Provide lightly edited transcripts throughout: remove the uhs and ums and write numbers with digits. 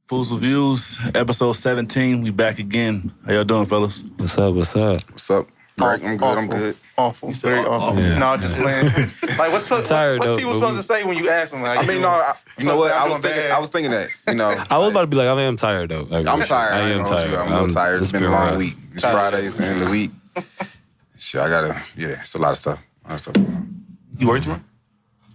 Fools with Views, episode 17. We back again. How y'all doing, fellas? What's up? What's up? Greg, I'm good. I'm good. Awful. Very awful. Yeah. No, just playing. Like, what's people supposed to say when you ask them? Like, I mean, you know what? I was thinking that. You know, I was about to be like, I am tired though. Like, I'm tired. I am tired. I'm a little tired. It's been a long week. It's Fridays, the end of the week. Shit, it's a lot of stuff. You work tomorrow?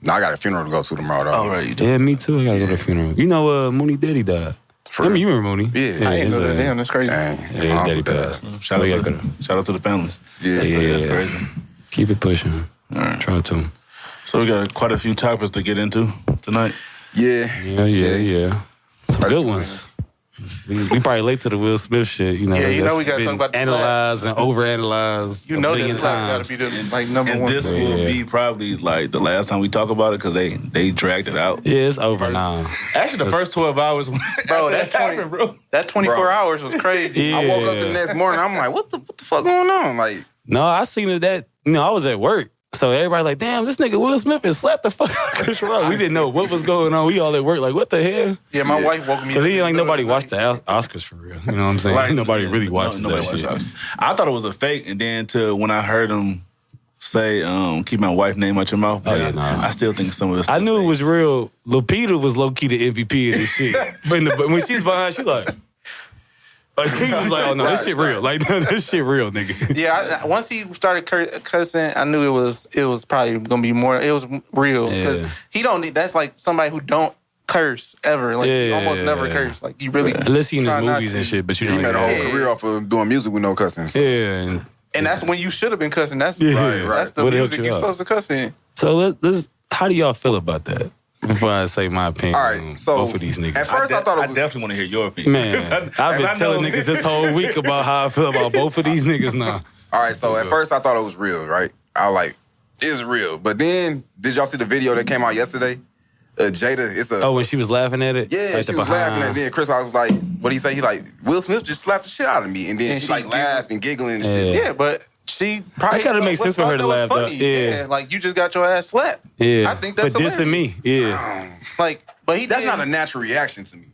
No, I got a funeral to go to tomorrow, though. Oh, right. You do. Yeah, me too. I gotta go to the funeral. You know, Mooney Daddy died. You remember Mooney? Yeah. I ain't know that. Damn, that's crazy. Dang. Yeah, Daddy passed. Shout out to the families. Yeah, That's crazy. Keep it pushing. All right. Try to. So we got quite a few topics to get into tonight. Yeah. Some good ones. We probably late to the Will Smith shit, you know. Yeah, you know we gotta talk about the analyze and overanalyze. You know this gotta be the number and one. This will be probably like the last time we talk about it because they dragged it out. Yeah, it's over now. Actually, the first 12 hours, bro, that 24 hours was crazy. Yeah. I woke up the next morning. I'm like, what the fuck going on? Like, no, I seen it that I was at work. So everybody like, damn, this nigga Will Smith has slapped the fuck out of Chris Rock. We didn't know what was going on. We all at work like, what the hell? Yeah, my wife woke me up. Because he like nobody watched the Oscars for real. You know what I'm saying? Right. Nobody really watches that shit. I thought it was a fake, and then when I heard him say, keep my wife's name out your mouth, I still think some of this I knew it was real. Lupita was low-key the MVP of this shit. But when she's behind, she like he was like, oh no, this shit real. Like, this shit real, nigga. Yeah, once he started cussing, I knew it was probably gonna be more. It was real because he don't need. That's like somebody who don't curse ever. Like he almost never curse. Like you really unless he in his movies and shit. But you know, he made a whole career off of doing music with no cussing. So. Yeah, and that's when you should have been cussing. That's right. That's the music you're supposed to cuss in. So let's. How do y'all feel about that? Before I say my opinion, all right, so both of these niggas. At first, I thought I definitely want to hear your opinion. Man, I've been telling niggas this whole week about how I feel about both of these niggas now. All right, so at first I thought it was real, right? I was like, it's real. But then, did y'all see the video that came out yesterday? Jada, when she was laughing at it? Yeah, like she was laughing at it. Then Chris Rock was like, what'd he say? He like, Will Smith just slapped the shit out of me. And then she like laughed and giggling and shit. Yeah, but she probably... It kind of makes sense for her to laugh, though. Yeah, like you just got your ass slapped. Yeah. I think that's for dissing me. Yeah. Like, but that's not a natural reaction to me.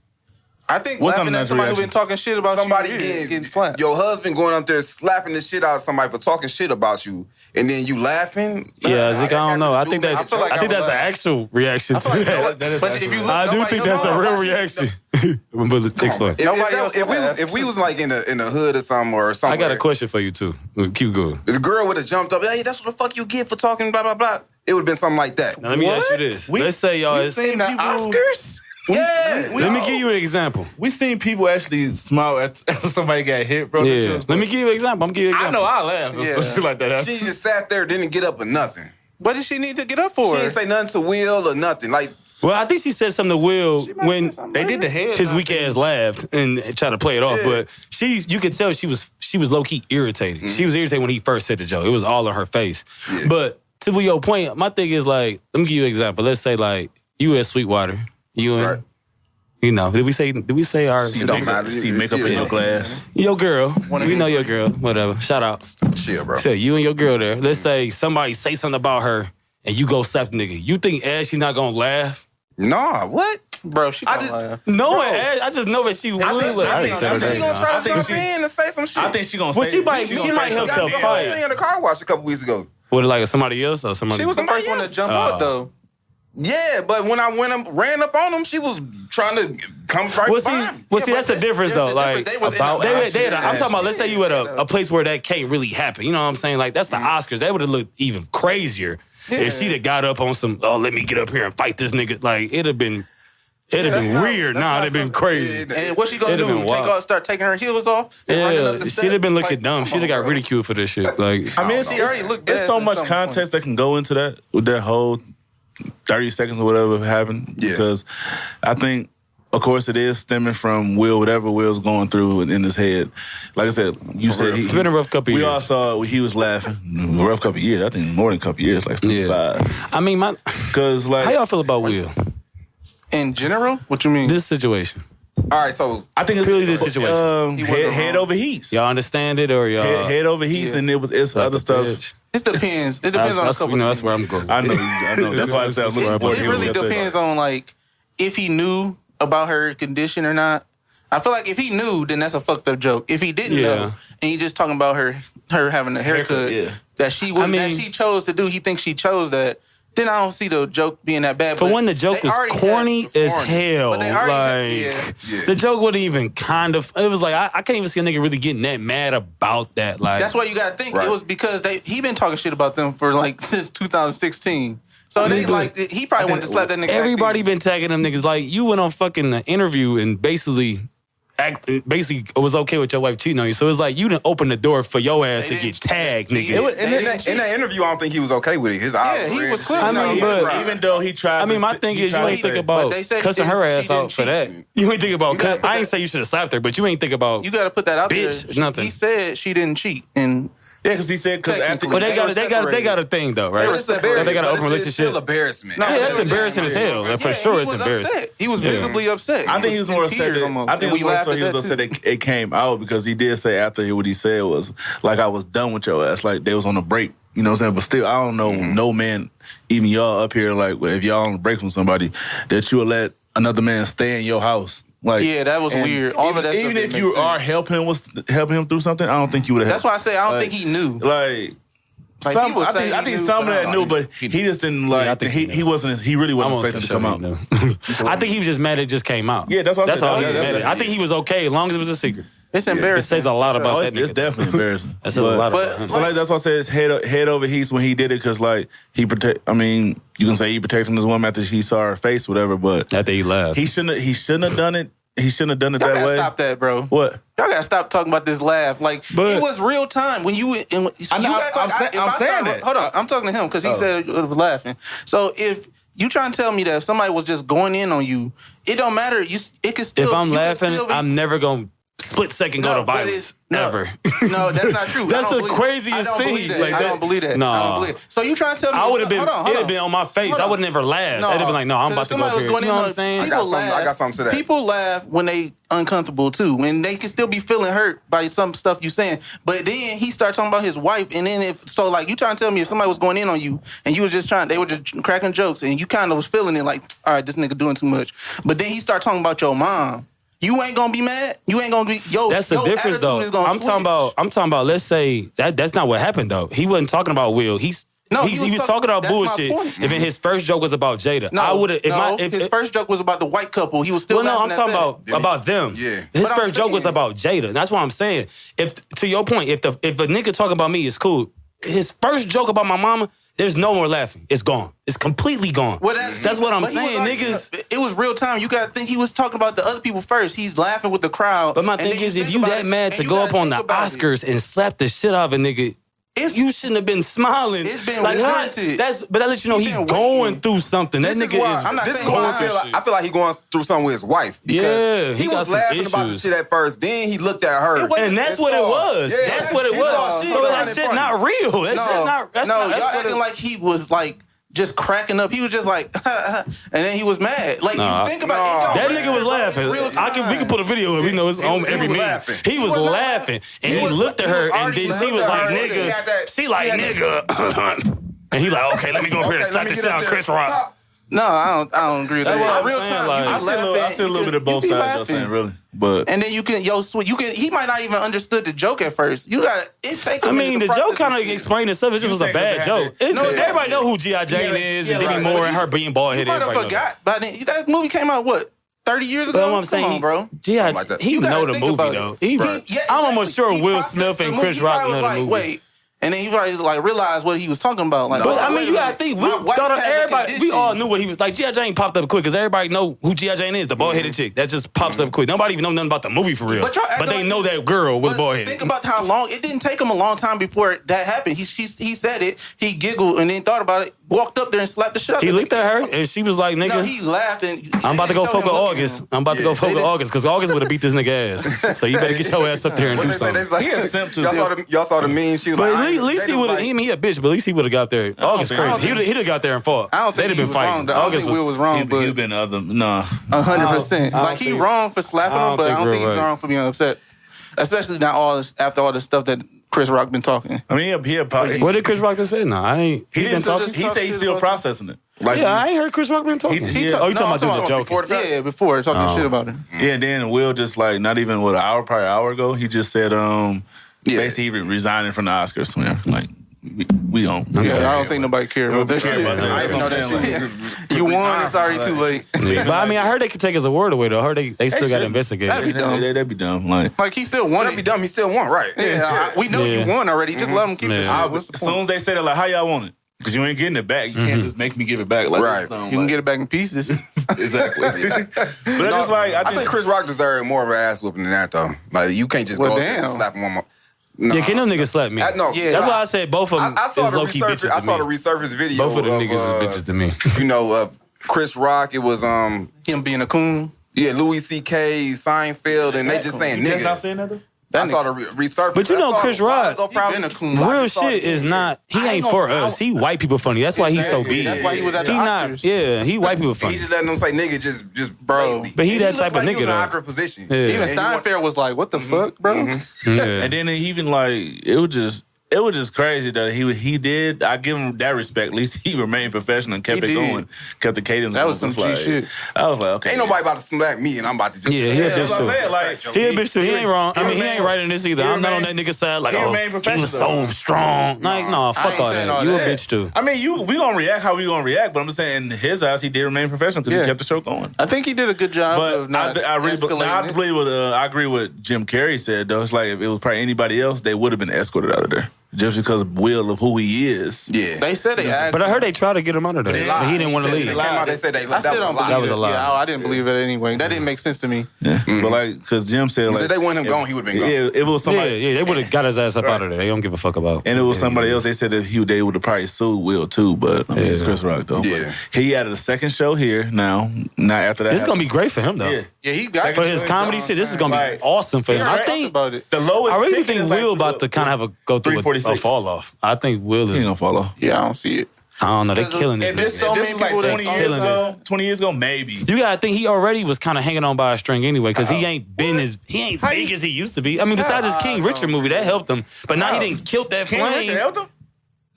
I think laughing at somebody who been talking shit about somebody getting slapped. Your husband going up there slapping the shit out of somebody for talking shit about you, and then you laughing. Yeah, Zeke, I don't know. I think that's an actual reaction to that. But if you look, I do think that's a real reaction. But explain. If we was like in the hood or something or something. I got a question for you too. Keep going. The girl would have jumped up. Hey, that's what the fuck you get for talking blah blah blah. It would have been something like that. Now, let me ask you this. Let's say y'all seen the Oscars. Yeah. Let me give you an example. We seen people actually smile at somebody got hit, bro. Yeah. Let me give you an example. I know I laugh or shit like that. She just sat there, didn't get up or nothing. What did she need to get up for? She didn't say nothing to Will or nothing. Like, well, I think she said something to Will when they did the head. His weak ass laughed and tried to play it off, but you could tell she was low key irritated. Mm-hmm. She was irritated when he first said the joke. It was all on her face. Yeah. But to your point, my thing is like, let me give you an example. Let's say like you at Sweetwater, you and. Right. You know, did we say our... It don't matter. See makeup in your glass. Your girl. We know your girl. Whatever. Shout out. Chill, bro. Shit, you and your girl there. Let's say somebody say something about her and you go slap the nigga. You think Ashley not gonna laugh? Nah, what? Bro, she gonna laugh. No, I just know that she will. I think she gonna try to jump in and say some shit. I think she gonna say... Well, she might help to fight. In the car wash a couple weeks ago. What, like somebody else or somebody? She was the first one to jump out, though. Yeah, but when I ran up on him, she was trying to come right behind. Well, see, that's the difference, though. Like, I'm talking about, let's say you at a place where that can't really happen. You know what I'm saying? Like, that's the Oscars. That would have looked even crazier if she'd have got up on some, let me get up here and fight this nigga. Like, it'd have been weird. Nah, it'd have been crazy. And what's she gonna do? Start taking her heels off? Yeah, she'd have been looking dumb. She'd have got ridiculed for this shit. Like, I mean, she already looked. There's so much context that can go into that with that whole 30 seconds or whatever happened. Yeah. Because I think, of course, it is stemming from whatever Will's going through in his head. Like I said, it's been a rough couple years. We all saw he was laughing. A rough couple years. I think more than a couple years, like 5. Yeah. I mean, because like, how y'all feel about Will? In general? What you mean? This situation. All right, so I think it's purely this situation. Head over heats. Y'all understand it, or y'all head over heats, and it's other stuff. It depends. It depends on a couple. That's where I'm going. I know. That's why I said it really depends on like if he knew about her condition or not. I feel like if he knew, then that's a fucked up joke. If he didn't know, and he just talking about her having a haircut that she that she chose to do, he thinks she chose that. Then I don't see the joke being that bad. But when the joke was corny as hell, the joke wasn't even kind of. It was like I can't even see a nigga really getting that mad about that. Like that's why you gotta think it was because he been talking shit about them for like since 2016. So they like he probably wanted to slap that nigga. Everybody been tagging them niggas. Like you went on fucking the interview and basically it was okay with your wife cheating on you. So it's like you didn't open the door for your ass to get tagged, nigga. In that interview, I don't think he was okay with it. His eyes were red. He was clear. I mean, but even though he tried. I mean, my thing is you ain't think about cussing her ass out for that. You ain't think about. I ain't say you should have slapped her, but you ain't think about. You got to put that out there. Nothing. He said she didn't cheat, and yeah, because he said after. But they got a thing though, right? They got an open relationship. Still embarrassment. No, that's embarrassing as hell. For sure, it's embarrassing. He was visibly upset. I think he was more upset. I think he was upset that it came out because he did say after what he said was like I was done with your ass, like they was on a break. You know what I'm saying? But still, I don't know no man, even y'all up here, like if y'all on a break from somebody, that you will let another man stay in your house. Like, yeah, that was weird. All of that even if you are helping him through something, I don't think you would have. That's why I say I don't think he knew. I think some of that knew, but he just didn't like. He wasn't. He really wasn't expecting to come out. I think he was just mad it just came out. Yeah, that's all. He was mad at. I think he was okay as long as it was a secret. It's embarrassing. It says a lot about that nigga. It's definitely embarrassing. That says a lot about him. So that's why I say it's head over heels when he did it, because like he protect. I mean, you can say he protected his woman after he saw her face, whatever. But after he left, he shouldn't have done it. He shouldn't have done it that way. Y'all gotta stop that, bro. What? Y'all gotta stop talking about this laugh. Like, it was real time when you. I'm saying that. Hold on, I'm talking to him because he said it was laughing. So if you trying to tell me that if somebody was just going in on you, it don't matter. It can still. If I'm laughing, I'm never gonna split second go to violence. Ever. No, that's not true. That's the craziest thing. I don't believe that. No. I don't believe it. So you trying to tell me? I would have been. It'd have been on my face. I would never laugh. It'd have been like, no, I'm about to go here. You know what I'm saying? I got something to that. People laugh when they uncomfortable too, and they can still be feeling hurt by some stuff you saying. But then he started talking about his wife, and then you trying to tell me if somebody was going in on you, and you was just they were just cracking jokes, and you kind of was feeling it like, all right, this nigga doing too much. But then he started talking about your mom. You ain't gonna be mad. You ain't gonna be. That's the difference, though. I'm talking about. Let's say that's not what happened, though. He wasn't talking about Will. He was talking about bullshit. And then his first joke was about Jada. No, I would have. His first joke was about the white couple. He was still. Well, no, I'm talking about them. Yeah. His first joke was about Jada. That's what I'm saying. If to your point, if a nigga talking about me is cool, his first joke about my mama. There's no more laughing. It's gone. It's completely gone. Well, that's what I'm saying, niggas. It was real time. You got to think he was talking about the other people first. He's laughing with the crowd. But my thing is, if you that mad to go up on the Oscars and slap the shit out of a nigga, you shouldn't have been smiling. It's been warranted. But that lets you know he's going through something. That nigga I feel like he's going through something with his wife. Because he was laughing about the shit at first. Then he looked at her. And that's what it was. That's what it was. So that shit not real. That shit not. No, y'all acting like he was like just cracking up. He was just like, and then he was mad. Like, you think about it. That nigga was laughing. We can put a video of it. We know it's on every meme. He was laughing. And he looked at her, and then she was like, nigga. She like, nigga. And he like, okay, let me go up here and slap the shit out of Chris Rock. No, I don't agree with that. Real time, I see a little bit of both sides y'all saying, really. But and then you can he might not even understood the joke at first. You got it take. I mean, the joke kind of explained itself. It just was a bad joke. Everybody know who G.I. Jane is, and Demi Moore and her being bald headed. You might have forgot, but that movie came out 30 years ago. But what I'm saying, bro. G.I. He know the movie though. I'm almost sure Will Smith and Chris Rock know the movie. Wait. And then he probably realized what he was talking about. Like, but I mean, you gotta think. We all knew what he was like. G.I. Jane popped up quick because everybody know who G.I. Jane is, the bald-headed chick. That just pops up quick. Nobody even know nothing about the movie for real. But they know that girl was bald-headed. Think about how long it didn't take him a long time before that happened. He said it. He giggled and then thought about it. Walked up there and slapped the shit out. He looked at her and she was like, "Nigga." No, he laughed and I'm about to go fuck with August. Because August would have beat this nigga ass. So you better get your ass up there and do something. Y'all saw the meme. She was like, at least he would have. He a bitch, but at least he would have got there. August crazy. He'd have got there and fought. I don't think they'd have been fighting. August Will was wrong, but he'd been 100%. Like he wrong for slapping him, but I don't think he's wrong for being upset. Especially not after all the stuff that Chris Rock been talking. I mean, what did Chris Rock say? No, I ain't. He didn't talk. He said he's still processing it. Like, yeah, I ain't heard Chris Rock been talking. You talking about doing a joke? Before talking shit about him. Yeah, then Will just like not even probably an hour ago, he just said basically he resigning from the Oscars. Like we don't. Yeah, I don't think nobody cares about that shit. I even know that shit. You won. It's already too late. Yeah. But I mean, I heard they could take his award away though. I heard they still got to investigate. That'd be dumb. That'd be dumb. Like he still won. That'd be dumb. He still won, right? Yeah, we know you won already. Just let him keep it. As soon as they say that, like, how y'all want it? Because you ain't getting it back. You can't just make me give it back. Like, right. You can get it back in pieces. Exactly. But it's like I think Chris Rock deserved more of an ass whooping than that though. Like you can't just go there and slap him one more. No. Yeah, can them niggas slap me? That's why I said both of them is low-key bitches to me. I saw the resurfaced video. Both of them niggas is bitches to me. You know, Chris Rock, it was him being a coon. Yeah, Louis C.K., Seinfeld, and they just saying niggas. Not saying that? I saw the resurface. But you know, Chris Rock, real shit is not. He ain't for us. He white people funny. That's why he's so big. That's why he was at the Oscars. Yeah, he white people funny. He just letting them say nigga, just bro. But he that type of nigga he was in an though. awkward position. Yeah. Even Steinfeld was like, "What the fuck, bro?" Yeah. And then even like it was just crazy that he did. I give him that respect. At least he remained professional and kept it going, kept the cadence. That was some G shit. I was like, okay, ain't nobody about to smack me, and I'm about to just he a bitch too. Like, he a bitch too. He ain't wrong. I mean, he ain't right in this either. I'm not on that nigga side. Like, he was so strong. Like, no, fuck all that. You a bitch too. I mean, we gonna react how we gonna react, but I'm just saying, in his eyes, he did remain professional because he kept the show going. I think he did a good job. But I agree with what Jim Carrey said though. It's like if it was probably anybody else, they would have been escorted out of there. Just because of Will of who he is. Yeah. They said they asked But I heard they tried to get him out of there. But he didn't want to leave. They said they lied. That was a lie. Yeah, I didn't believe it anyway. That didn't make sense to me. Yeah. But like, because Jim said like... If they want him gone, he would have been gone. Yeah, if it was somebody... Yeah, they would have got his ass up out of there. They don't give a fuck about. And it was somebody else. They said that they would have probably sued Will too, but I mean, it's Chris Rock though. Yeah. But he added a second show here now. Not after that. This is going to be great for him though. Yeah, he got for his comedy shit. This is going to be awesome for him. I think the lowest. I really think Will about to kind of go through a fall off. I think Will is. He's gonna fall off. Yeah, I don't see it. I don't know. They killing this. If there's so many people like 20 years ago, maybe. You gotta think he already was kind of hanging on by a string anyway, because he ain't been he ain't big as he used to be. I mean, besides his King Richard movie, that helped him. But now he didn't kill that King flame. Richard helped him?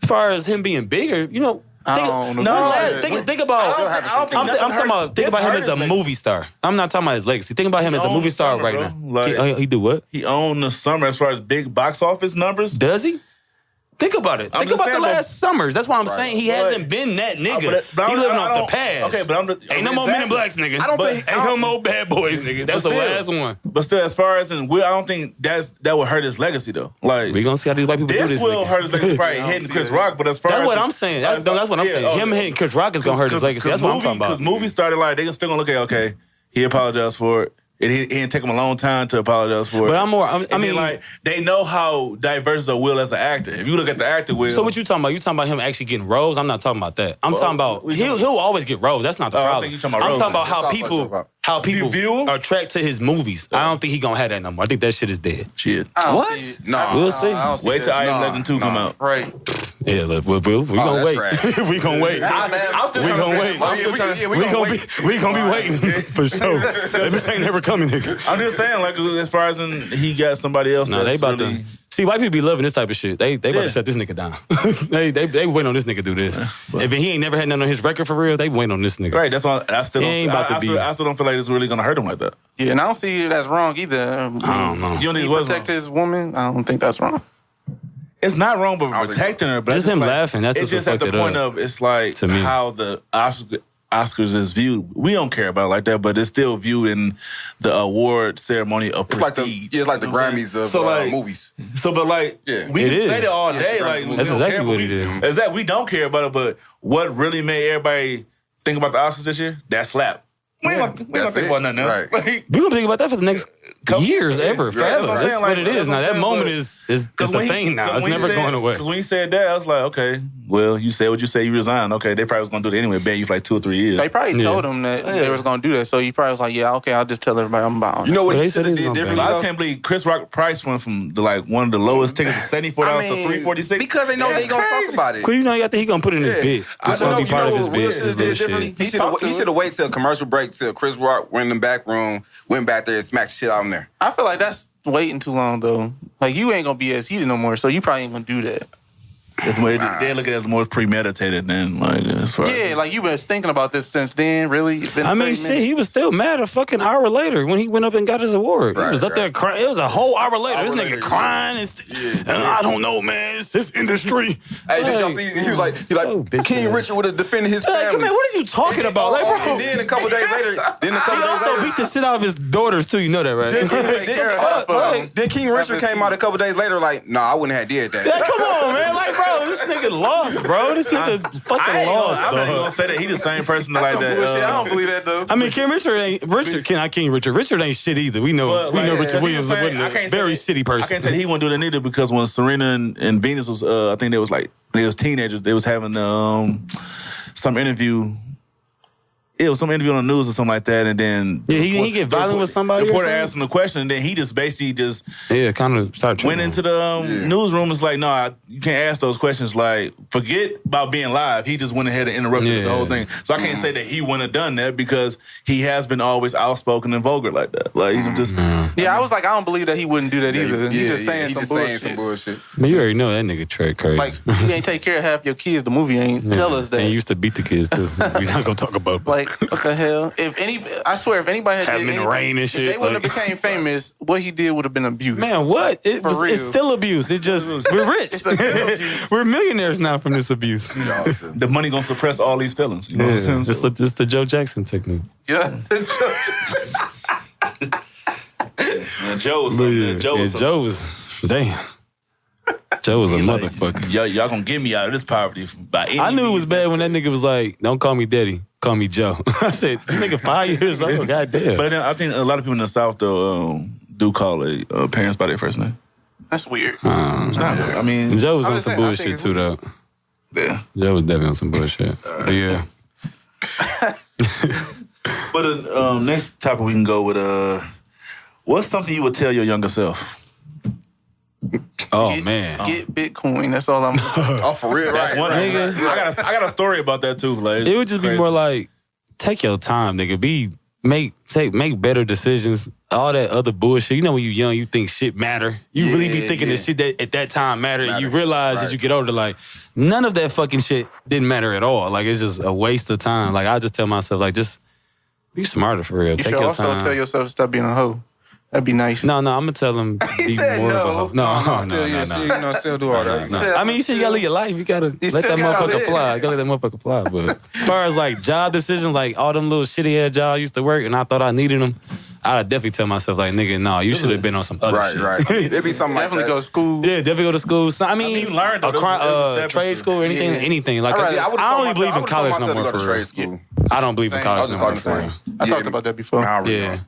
As far as him being bigger, you know. Think about. I'm talking about. Think about him as a movie star. I'm not talking about his legacy. Think about him as a movie star right now. Like, he do what? He owned the summer as far as big box office numbers. Does he? Think about it. Think about the last summers. That's why I'm saying he hasn't been that nigga. He living off the past. Okay, but ain't no more Men in Blacks, nigga. Ain't no more Bad Boys, nigga. That's the last one. But still, as far as in Will, I don't think that would hurt his legacy though. Like we gonna see how these white people do this. This will hurt his legacy. Probably hitting Chris Rock, but as far that's what I'm saying. That's what I'm saying. Him hitting Chris Rock is gonna hurt his legacy. That's what I'm talking about. Because movies started like they still gonna look at okay, he apologized for it. It didn't take him a long time to apologize for it. But I mean, like they know how diverse of Will as an actor. If you look at the actor Will. So what you talking about? You talking about him actually getting roles? I'm not talking about that. I'm talking about he'll always get roles. That's not the problem. I'm talking about how people are attracted to his movies. I don't think he gonna have that no more. I think that shit is dead. Shit. What? No. We'll see. Wait till I Am Legend 2 come out. Right. Yeah, look, we gonna wait. We gonna wait. We gonna wait. We gonna be waiting for sure. This ain't never coming, nigga. I'm just saying, like, as far as he got somebody else. No, they about to. See, white people be loving this type of shit. They about to shut this nigga down. they waiting on this nigga to do this. If he ain't never had nothing on his record for real, they waiting on this nigga. Right, that's why I still don't feel like it's really gonna hurt him like that. Yeah, and I don't see that's wrong either. I don't know. You don't think he protect his woman? I don't think that's wrong. It's not wrong, but protecting her. But just him laughing. That's it's just at the point of it's like to me how the Oscars is viewed. We don't care about it like that, but it's still viewed in the award ceremony of prestige. It's like the Grammys of movies. So, but like, we can say that all day. Like, that's exactly what it is. Exactly, we don't care about it, but what really made everybody think about the Oscars this year? That slap. We don't think about nothing else. Right. We're gonna think about that for the next years, forever. That's what it is now. That moment is the thing now. It's never going away. Because when you said that, I was like, okay, well, you said what you say, you resigned. Okay, they probably was going to do it anyway, ban you for like 2 or 3 years. They probably told him that they was going to do that, so he probably was like, yeah, okay, I'll just tell everybody I'm bound. You know what he should have did differently? I just can't believe Chris Rock price went from one of the lowest tickets of $74 to $346. Because they know they going to talk about it. Well, you know, I think he going to put it in his bid. It's going to be part of his bid. He should have waited till commercial break till Chris Rock went in the back room, went back there and smacked shit out of him there. I feel like that's waiting too long, though. Like, you ain't going to be as heated no more, so you probably ain't going to do that. It's more, they look at it as more premeditated than like as far Yeah, like you've been thinking about this since then, really? I mean, shit, he was still mad a fucking hour later when he went up and got his award. He was up there crying. It was a whole hour later. This nigga crying. And I don't know, man. It's this industry. Hey, did y'all see? He was like, King Richard would have defended his family. Come on, what are you talking about? Like, bro. And then a couple days later, He also beat the shit out of his daughters too. You know that, right? Then King Richard came out a couple days later, like, nah, I wouldn't have did that. Yeah, come on, man. Like, bro, this nigga lost, bro. This nigga fucking lost. I'm not even gonna say that he's the same person like that. I don't believe that though. I mean, King Richard ain't Richard ain't shit either. We know Richard Williams was a very shitty person. I can't say he wouldn't do that either because when Serena and Venus was, I think they was like when they was teenagers, they was having some interview. It was some interview on the news or something like that, and then he get violent with somebody. The reporter asked him the question, and then he just basically kind of started went into the newsroom. It's like, no, you can't ask those questions. Like, forget about being live. He just went ahead and interrupted the whole thing. So I can't say that he wouldn't have done that because he has been always outspoken and vulgar like that. Like, just I was like, I don't believe that he wouldn't do that either. He's just saying some bullshit. Man, you already know that nigga Trey crazy. Like, you ain't take care of half your kids. The movie ain't tell us that. And he used to beat the kids too. We're not gonna talk about. Like, what the hell? I swear, if anybody had having in the rain and shit, if they would have became famous, what he did would have been abuse. Man, what? It's still abuse. It just we're rich. We're millionaires now from this abuse. The money gonna suppress all these feelings. You know what I'm saying? Just the Joe Jackson technique. Yeah. Joe was something. Joe was damn. Joe was a motherfucker. Y'all gonna get me out of this poverty by any I knew it was means. bad when that nigga was like, "Don't call me daddy, call me Joe." I said, "This nigga 5 years old, goddamn." But then I think a lot of people in the South though do call parents by their first name. That's weird. It's not, I mean, Joe was on some bullshit too, though. Yeah, Joe was definitely on some bullshit. But yeah. But next topic we can go with what's something you would tell your younger self? Man, get Bitcoin. That's all I'm. Oh, for real, That's right? one. Nigga. I got a story about that too. Like, it would just be more like, take your time, nigga. Make better decisions. All that other bullshit. You know, when you young, you think shit matter. You really be thinking the shit that at that time mattered. And you realize as you get older, like, none of that fucking shit didn't matter at all. Like, it's just a waste of time. Like, I just tell myself, like, just be smarter for real. You Take should your also time. tell yourself to stop being a hoe. That'd be nice. No, I'm gonna tell him be said more no. of a hoe. No. Still do all that. No. I mean, you gotta live your life. You gotta let that motherfucker fly. You gotta let that motherfucker fly. But as far as like job decisions, like all them little shitty ass jobs I used to work and I thought I needed them, I'd definitely tell myself like, nigga, no, you should have been on some other shit. Right. It'd be something like Definitely that. go to school. Yeah, definitely go to school. So, I mean, you learned though. trade school or anything. Like, I I don't really believe in college no more. For trade real. school. I don't believe in college no more. I was just talking For real. I talked about that before. Yeah.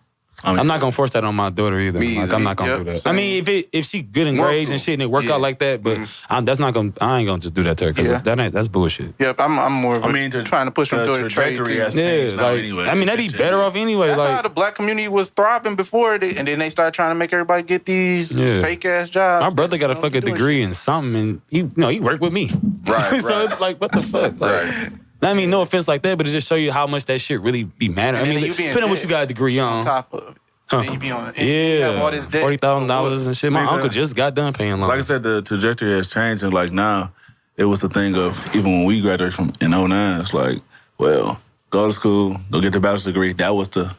I'm not gonna force that on my daughter either. Me Like, either. I'm not gonna do that. Same. I mean, if she good in grades and shit and it work out like that, but that's not gonna. I ain't gonna just do that to her because that's bullshit. Yep, I'm more. Trying to push them to a trade too. has changed now anyway. I mean, that'd be better off anyway. That's like how the black community was thriving before, and then they started trying to make everybody get these fake ass jobs. my brother got a fucking degree in something, and he worked with me. Right. So it's like, what the fuck? Like, Right. I mean, no offense like that, but it just show you how much that shit really be matter. I mean, depending on what you got a degree on. Top of it. And you be on it. You have all this debt. $40,000 and shit. My uncle just got done paying loans. Like I said, the trajectory has changed, and like now, it was the thing of even when we graduated from in 09, it's like, well, go to school, go get the bachelor's degree. That was the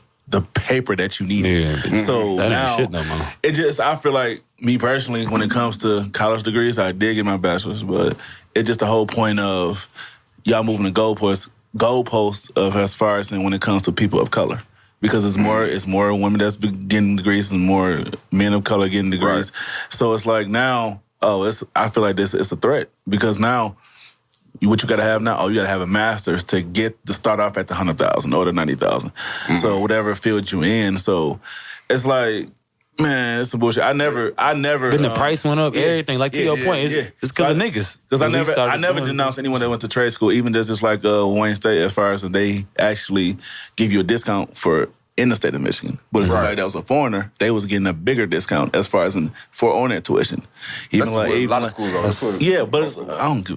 paper that you needed. Yeah, so that now, ain't shit no more. I feel like me personally, when it comes to college degrees, I did get my bachelor's, but it's just the whole point of y'all moving the goalposts of as far as when it comes to people of color. Because it's more women that's getting degrees and more men of color getting degrees. Right. So it's like now, I feel like it's a threat. Because now, what you got to have now, you got to have a master's to start off at the 100,000 or the 90,000. Mm-hmm. So whatever field you in. So it's like, man, it's some bullshit. I never. Then the price went up, everything. Like to your point, it's because of niggas. Because I never denounced anyone that went to trade school, even just like Wayne State, as far as they actually give you a discount for in the state of Michigan. But if somebody that was a foreigner, they was getting a bigger discount as far as for on their tuition. Even That's a lot of schools are. Yeah, but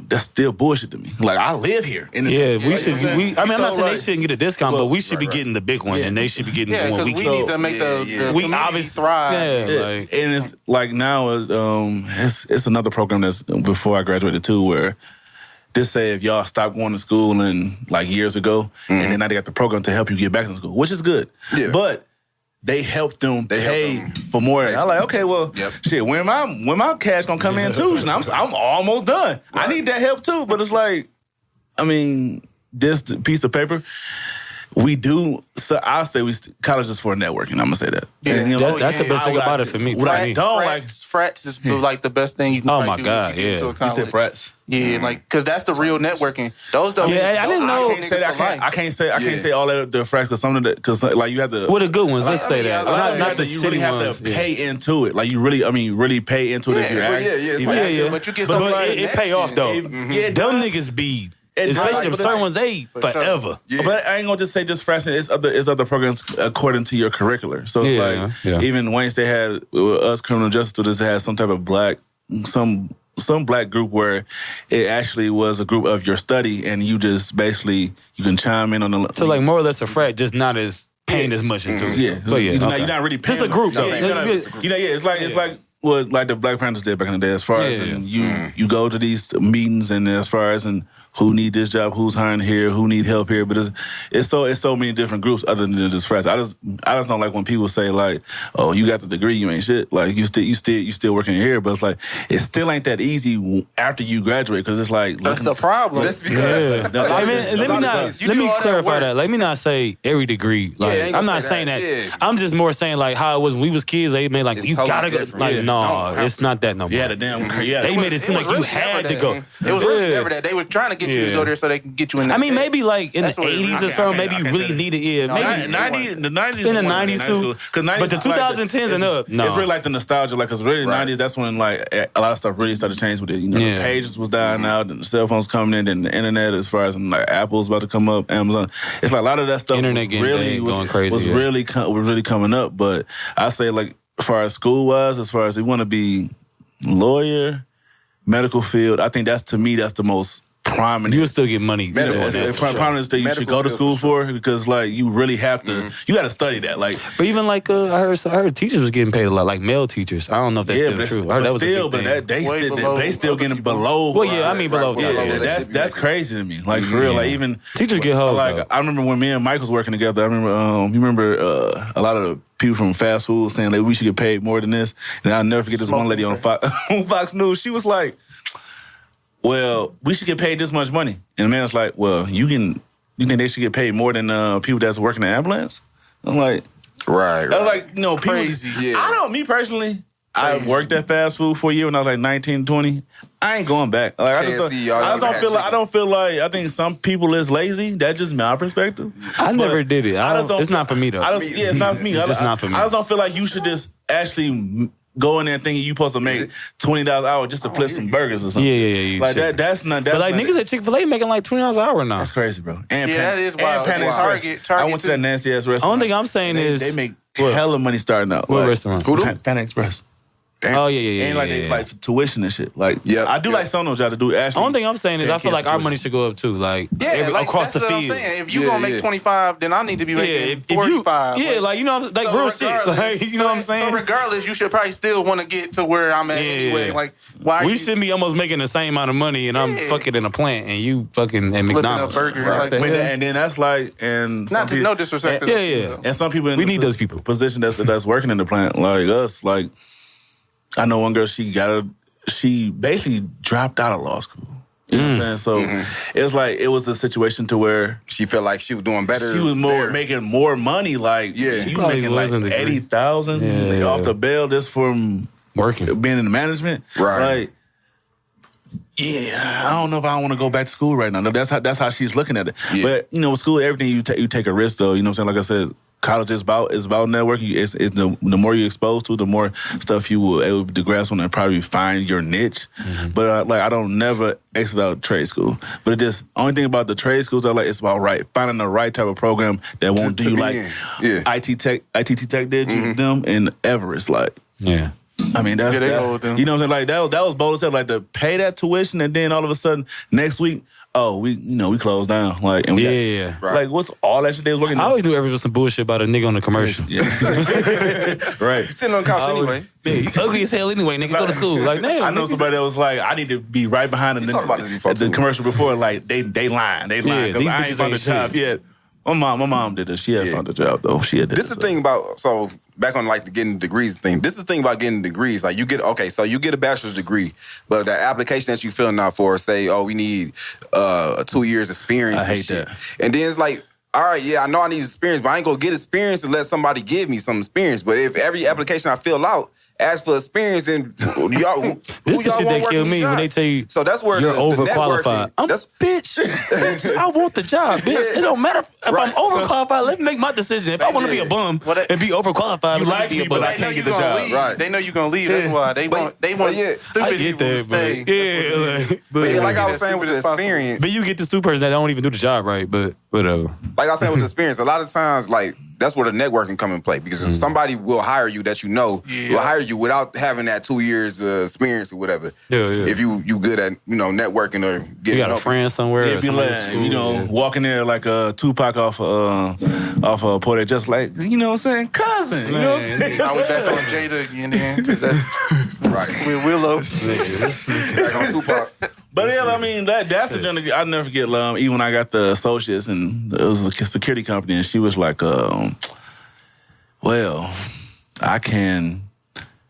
that's still bullshit to me. Like, I live here. We should. I'm not saying they shouldn't get a discount, but we should be getting the big one, and they should be getting the one we because we need to make the we obviously thrive. And it's like now, it's another program that's before I graduated too, where just say if y'all stopped going to school in like years ago, and then now they got the program to help you get back to school, which is good. Yeah. But they helped them pay for more. I'm like, okay, well, shit, when my cash gonna come in too? And I'm almost done. Right. I need that help too. But it's like, I mean, this piece of paper, we do. So I'll say college is for networking. I'm gonna say that. Yeah, and, that's the best thing about it for me. What I don't like frats is like the best thing you can. Oh my god, you said frats. Yeah, like because that's the real networking. Those don't. Yeah, I didn't know. I can't say all that the frats because some of the like you have to. What the good ones? Let's say that. Not the you really have to pay into it. Like you really pay into it if you're acting. But you get it pay off though. Yeah, them niggas be. Especially certain ones, they forever. Sure. But I ain't gonna just say just freshman. It's other programs according to your curricular. So it's even Wayne State had with us criminal justice students had some type of some black group where it actually was a group of your study, and you just basically you can chime in on the. So like more or less a frat, just not as paying as much into it. Yeah, so you're not really paying. Just a group though. It's like what like the Black Panthers did back in the day. As far as you go to these meetings and as far as who need this job, who's hiring here, who need help here. But it's so many different groups other than just frats. I just don't like when people say like, oh, you got the degree, you ain't shit. Like you still working here, but it's like it still ain't that easy after you graduate because it's like that's the problem. That's because let me clarify that. Let me not say every degree. Like I'm not saying that. Yeah. I'm just more saying like how it was when we was kids. They made like you gotta go. Like no, it's not that no more. Yeah, the damn. They made it seem like you had to go. It was really never that. They were trying to get you to go there so they can get you in. I mean, maybe like in the 80s or something, maybe you really needed it. Maybe the 90s. In the 90s too. But the 2010s and up, no. It's really like the nostalgia, like because really the 90s, that's when like a lot of stuff really started to change with it. You know, the pages was dying out, and the cell phones coming in, and the internet, as far as like Apple's about to come up, Amazon. It's like a lot of that stuff internet was really coming up. But I say like as far as school wise, as far as you want to be lawyer, medical field, I think that's to me that's the most prominent. You will still get money. Prominent that you should go to school for because like you really have to. You got to study that. Like, but even like I heard teachers was getting paid a lot, like male teachers. I don't know if that's still true. I heard that was still, but they still getting below. Well, yeah, I mean below. That's crazy to me. Like for real. Like even teachers get hold. Like I remember when me and Mike was working together. I remember you remember a lot of people from fast food saying like we should get paid more than this. And I'll never forget this one lady on Fox News. She was like, well, we should get paid this much money. And the man was like, well, you think they should get paid more than people that's working in ambulance? I'm like, right. I was like, people, crazy. Me personally, I worked at fast food for a year when I was like 19, 20. I ain't going back. Like, I don't feel like, I think some people is lazy. That's just my perspective. I never did it. It's not for me though. It's not for me. It's just not for me. I just don't feel like you should just actually go in there thinking you supposed to make $20 an hour just to flip some burgers or something. Yeah. Like that's not. That's but like niggas at Chick-fil-A making like $20 an hour now. That's crazy, bro. And that is wild. Target I went to that nasty ass restaurant. Only thing I'm saying is they make hella money starting out. What restaurant? Panda Express. Damn. Oh yeah. And like they like tuition and shit. Like I do like some of those jobs to do. Actually, only thing I'm saying is I feel like our money should go up too. Like across the field. If you gonna make 25, then I need to be making 45. Like you know, like real shit. Like you know what I'm saying. So regardless, you should probably still want to get to where I'm at anyway. Like why we shouldn't be almost making the same amount of money, and I'm fucking in a plant, and you fucking at McDonald's. A burger. Right. And then that's like no disrespect. And some people we need those people position that's working in the plant like us like. I know one girl, she basically dropped out of law school. You know what I'm saying? So it's like, it was a situation to where she felt like she was doing better. She was making more money. Like, you making like $80,000 off the bail just from working, being in the management. Right. Like, I don't know if I want to go back to school right now. That's how she's looking at it. Yeah. But, with school, everything you take a risk though. You know what I'm saying? Like I said, college is about networking. It's the more you're exposed to, the more stuff you will able to grasp on and probably find your niche. Mm-hmm. But I don't never exit out trade school. But it just only thing about the trade schools I like it's about finding the right type of program that won't do you like ITT Tech did them and Everest Yeah. I mean that's that, you know what I'm saying? Like that was bold as hell. Like to pay that tuition and then all of a sudden next week, we closed down. Like and like what's all that shit they was working? I always knew everyone was some bullshit about a nigga on the commercial. Yeah. Right. You sitting on the couch anyway. Yeah, you ugly as hell anyway, nigga. Go to school. Like damn. I know somebody that was like, I need to be right behind the commercial before. Like they lying. They lying because I ain't found a job yet. My mom did this. She had found a job though. She had. This is the thing about back on like the getting degrees thing. This is the thing about getting degrees. Like you get a bachelor's degree, but the application that you filling out for say, we need 2 years experience. I hate that. And then it's like, all right, I know I need experience, but I ain't gonna get experience unless somebody give me some experience. But if every application I fill out ask for experience, and y'all, this is shit that kill me when they tell you. So that's where you're overqualified. Bitch, I want the job, bitch. It don't matter if I'm overqualified. Let me make my decision. If I want to be a bum and be overqualified, you like me, but I can't get the job. Right? They know you're gonna leave. That's why they want stupid people to stay. But like I was saying with the experience, but you get this 2 person that don't even do the job right. But whatever. Like I was saying with the experience, a lot of times like. That's where the networking come in play because somebody will hire you that will hire you without having that 2 years experience or whatever. Yeah. If you good at networking or getting you got a friend somewhere. It'd be like walking there like a Tupac off Porter, just like what I'm saying, cousin. You know what I'm saying? I was back on Jada again then because that's right with Willow. Back on Tupac. But I mean that's the journey. I'll never forget. Even when I got the associates and it was a security company, and she was like, "Well, I can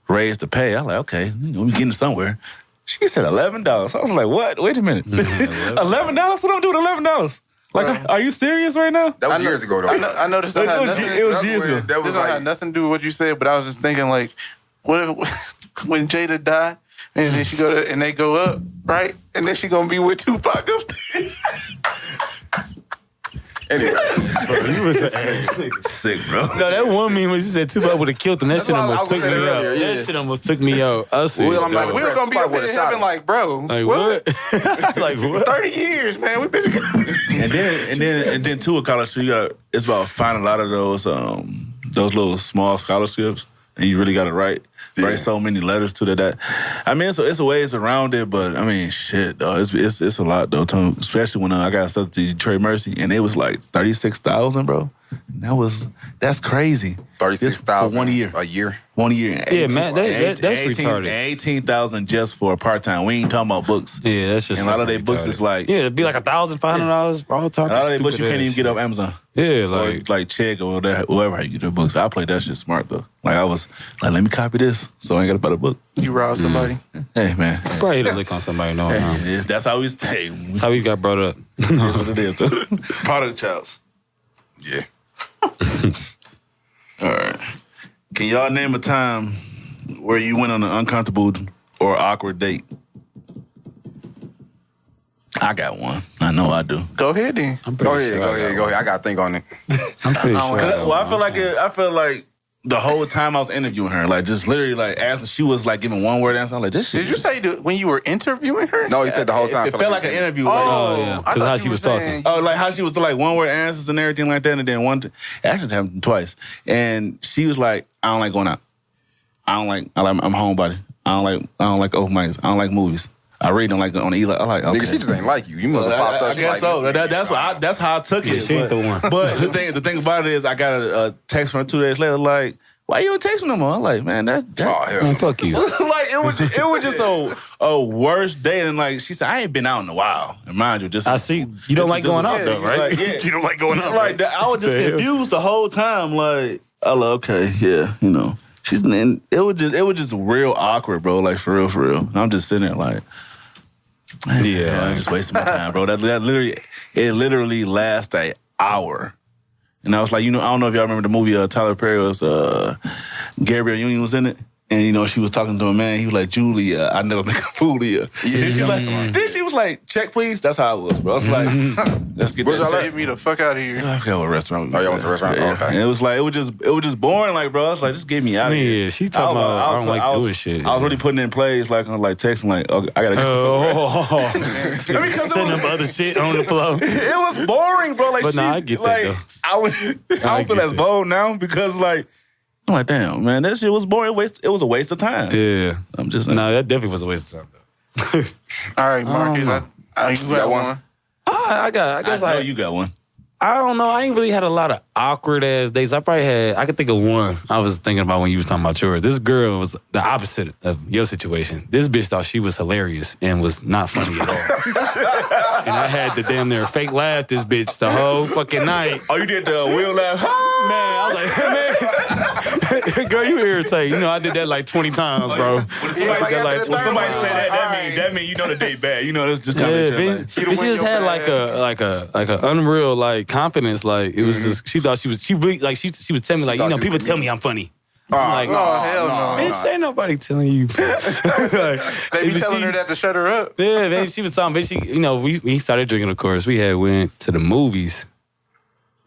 raise the pay." I was like, "Okay, we getting somewhere." She said $11. I was like, "What? Wait a minute, $11? What I'm doing $11?" Like, are you serious right now? That was years ago, though. I noticed it was years ago. This don't have nothing to do with what you said, but I was just thinking, like, what if when Jada died? And then she and they go up, right? And then she gonna be with Tupac up there. Anyway, bro, you was sick, bro. No, that one meme when she said Tupac would have killed him. That shit almost took me out. That shit almost took me out. I'm like, we were gonna be up in heaven, like, bro, like what? Like what? 30 years, man. We've been together. And then too, at college, it's about finding a lot of those little small scholarships, and you really got to write so many letters to that. I mean, it's a ways around it, but I mean, shit, though, it's a lot though, too. Especially when I got accepted to Detroit Mercy, and it was like $36,000, bro. That's crazy. 36,000 1 year. A year. 1 year. Yeah, man, that's retarded. 18,000 just for a part-time. We ain't talking about books. Yeah, that's just. And a lot of their books is like it'd be like $1,500 for all time. A lot of their books you can't even get off Amazon. Yeah, like Chegg or whoever you get their books. I played that shit smart though. Like I was like, let me copy this, so I ain't got to buy the book. You rob somebody. Hey man, probably hit a lick on somebody. No, that's how we stay. That's how we got brought up. That's what it is. Product childs. Yeah. All right. Can y'all name a time where you went on an uncomfortable or awkward date? I got one. I know I do. Go ahead then. Go ahead. I got to think on it. I'm pretty sure. Well, I feel like the whole time I was interviewing her, like just literally like asking, she was like giving one word answer. I'm like, this shit. Did you say when you were interviewing her? No, he said the whole time. It felt like an interview. Oh, yeah. Because how she was talking. Oh, like how she was like one word answers and everything like that. And then actually it happened twice. And she was like, I don't like going out. I'm a homebody. I don't like open mics. I don't like movies. I really don't like on the Eli. I like, okay. Nigga, she just ain't like you. You must have popped up. I guess so. That's how I took it. She ain't the one. But the thing about it is, I got a text from her 2 days later, like, why you don't text me no more? I'm like, man, fuck you. Like it was just a worse day. And like she said, I ain't been out in a while. And mind you, I see you don't like going out though, right? Like, yeah. You don't like going out. Like I was just confused the whole time. Like, okay, yeah, it was just real awkward, bro. Like for real. And I'm just sitting there like, I'm just wasting my time, bro. That literally lasted an hour. And I was like, I don't know if y'all remember the movie Tyler Perry was Gabrielle Union was in it. And she was talking to a man. He was like, Julia, I never make a fool of you. Yeah, then she was like, check please. That's how I was, bro. I was like, let's get that shit. Get me the fuck out of here. I forgot what restaurant. Oh, y'all went to a restaurant? Yeah. Oh, okay. And it was like it was just boring, like, bro. I was like, just get me out of here. Yeah, she talking about I don't like doing shit. I was really putting in plays, like texting, like, oh, I gotta go somewhere. Setting up other shit on the floor. It was boring, bro. Like, but nah, I get that though. I don't feel as bold now because like. I'm like, damn, man, that shit was boring. It was a waste of time. Yeah. I'm just nah, that definitely was a waste of time, though. All right, Marcus, you got one? I guess I know you got one. I don't know. I ain't really had a lot of awkward ass days. I could think of one. I was thinking about when you was talking about yours. This girl was the opposite of your situation. This bitch thought she was hilarious and was not funny at all. And I had to damn near fake laugh this bitch the whole fucking night. Oh, you did the wheel laugh? Man, I was like, man, girl, you irritate. You know, I did that like 20 times, bro. When somebody say that mean you know the date bad. You know, it's just kind of she just had like a unreal like confidence. Like it was just she thought she was telling me like, you know, people tell me I'm funny. I'm like, hell no. Bitch, ain't nobody telling you. Like, they be telling her that to shut her up. Yeah, man, she was talking, bitch, you know, we started drinking, of course. We went to the movies.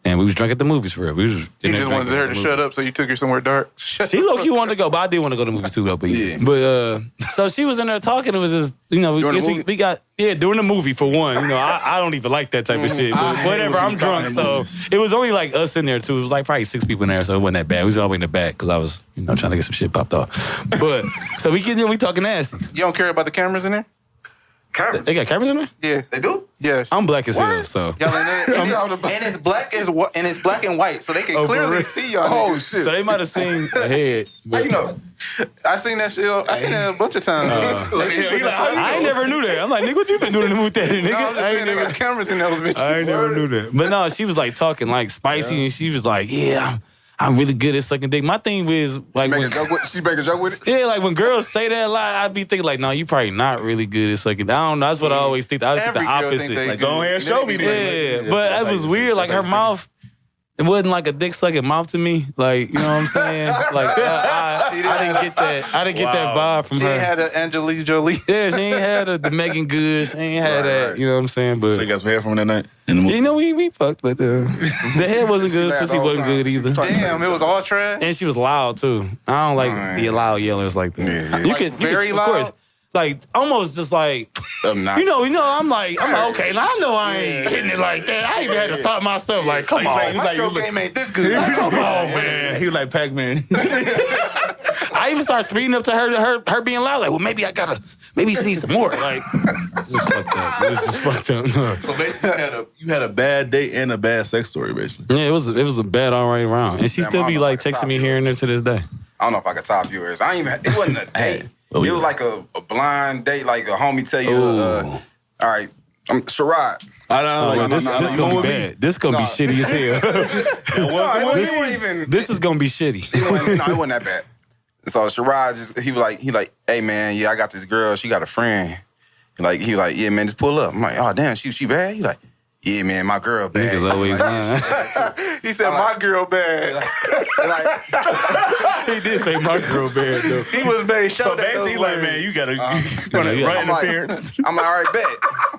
And we was drunk at the movies for real. You just wanted her to shut up, so you took her somewhere dark. She low-key wanted to go, but I did want to go to the movies too, though. But so she was in there talking. It was just, you know, we got during the movie for one. You know, I don't even like that type of shit. But whatever, I'm drunk, so it was only like us in there too. It was like probably 6 people in there, so it wasn't that bad. We was all the way in the back because I was, you know, trying to get some shit popped off. But so we talking nasty. You don't care about the cameras in there? Cameras? They got cameras in there? Yeah, they do. Yes, I'm black as hell, so. And it's black and white, so they can clearly see y'all. Oh shit! So they might have seen a head. How you know? I seen that shit. I seen that a bunch of times. I ain't never knew that. I'm like, nigga, what you been doing with that, nigga? I ain't never got cameras in those bitches. I ain't never knew that. But no, she was like talking like spicy, and she was like, yeah, I'm really good at sucking dick. My thing is like she make a joke with it. Yeah, like when girls say that a lot, I be thinking like, no, you probably not really good at sucking. I don't know. That's what I always think. I think the opposite. Like, go ahead and show me. Yeah, but it was weird. Like her mouth. It wasn't like a dick sucking mouth to me. Like, you know what I'm saying? Like, I didn't get that. I didn't get that vibe from her. She ain't had an Angelina Jolie. Yeah, she ain't had the Megan Good. She ain't had that. You know what I'm saying? But so you got some hair from that night in the movie? You know, we fucked, but the head wasn't good. Pussy wasn't good either. Damn, it was all trash. And she was loud too. I don't like the loud yellers like that. Yeah. You could very loud. Of course. Like almost just like you know. I'm like okay. Now I know I ain't hitting it like that. I even had to stop myself. Like, come on, my stroke game ain't this good. Like, come on, man. He was like Pac-Man. I even started speeding up to her being loud. Like, well, maybe she needs some more. Like, it was fucked up. It was just fucked up. No. So basically, you had a bad date and a bad sex story, basically. Yeah, it was a bad all right around, and she still be like texting me here and there to this day. I don't know if I could top yours. It wasn't a date. It was like a blind date, like a homie tell you, all right, Sherrod. I don't know. This gonna be bad. This gonna be shitty as hell. This is gonna be shitty. It wasn't that bad. So Sherrod he was like, hey man, yeah, I got this girl. She got a friend. He was like, yeah man, just pull up. I'm like, oh damn, she bad. He like, yeah man, my girl bad. Niggas always lying. He said my girl bad. He did say my girl bad though. He was made sure. So basically, he's like, man, you gotta run interference. I'm like, all right, bet.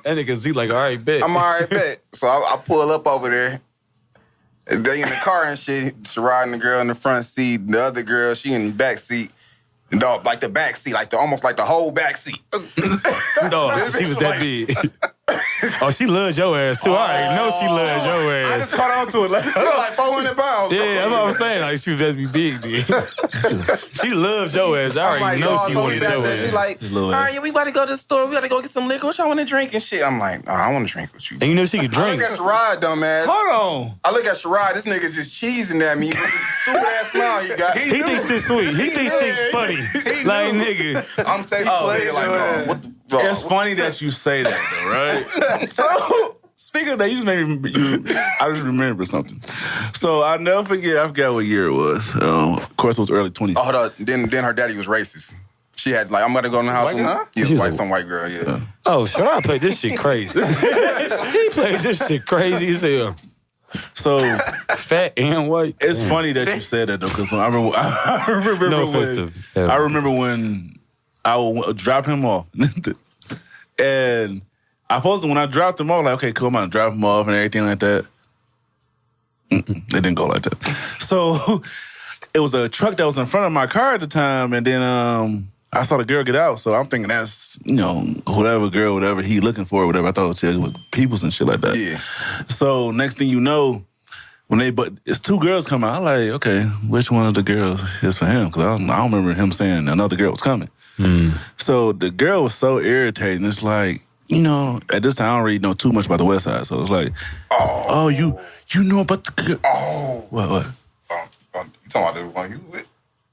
That nigga Z like, all right, bet. I'm all right, bet. So I pull up over there. They in the car and shit. Sherrod and the girl in the front seat. The other girl, she in the back seat. Like the back seat, almost like the whole back seat. No, she was that big. Oh, she loves your ass too. I already know she loves your ass. I just caught on to it. She was like 400 pounds. Yeah, that's what I'm saying. Like she was just be big, dude. She loves your ass. I already know she wanted your ass. She's like, all right, we got to go to the store. We got to go get some liquor. What y'all want to drink and shit? I'm like, I want to drink with you. And you know she could drink. I look at Sherrod, dumbass. Hold on. I look at Sherrod. This nigga just cheesing at me. Stupid ass smile you got. He thinks shit sweet. He thinks shit funny. Like nigga. I'm tasting nigga like, no. What the? Bro. It's funny that you say that, though, right? So, speaking of that, you just made me. I just remember something. So I'll never forget. I forgot what year it was. Of course, it was early 20s. Oh, hold on. Then her daddy was racist. She had I'm gonna go in the house. Some white girl. Yeah. Oh, sure. I played this shit crazy. He played this shit crazy as hell. So fat and white. It's funny that you said that though, because I remember. No when, offensive. I remember when I would drop him off, and I supposed to, when I dropped them off, like, okay, cool, I'm gonna drop them off and everything like that. It didn't go like that. So it was a truck that was in front of my car at the time, and then I saw the girl get out. So I'm thinking that's, whatever he looking for, whatever. I thought it was with peoples and shit like that. Yeah. So next thing you know, but it's two girls coming out. I'm like, okay, which one of the girls is for him? Because I don't remember him saying another girl was coming. So the girl was so irritating. It's like, at this time I don't really know too much about the West Side. So it's like, you know about the girl. Oh. What? You talking about the one you with?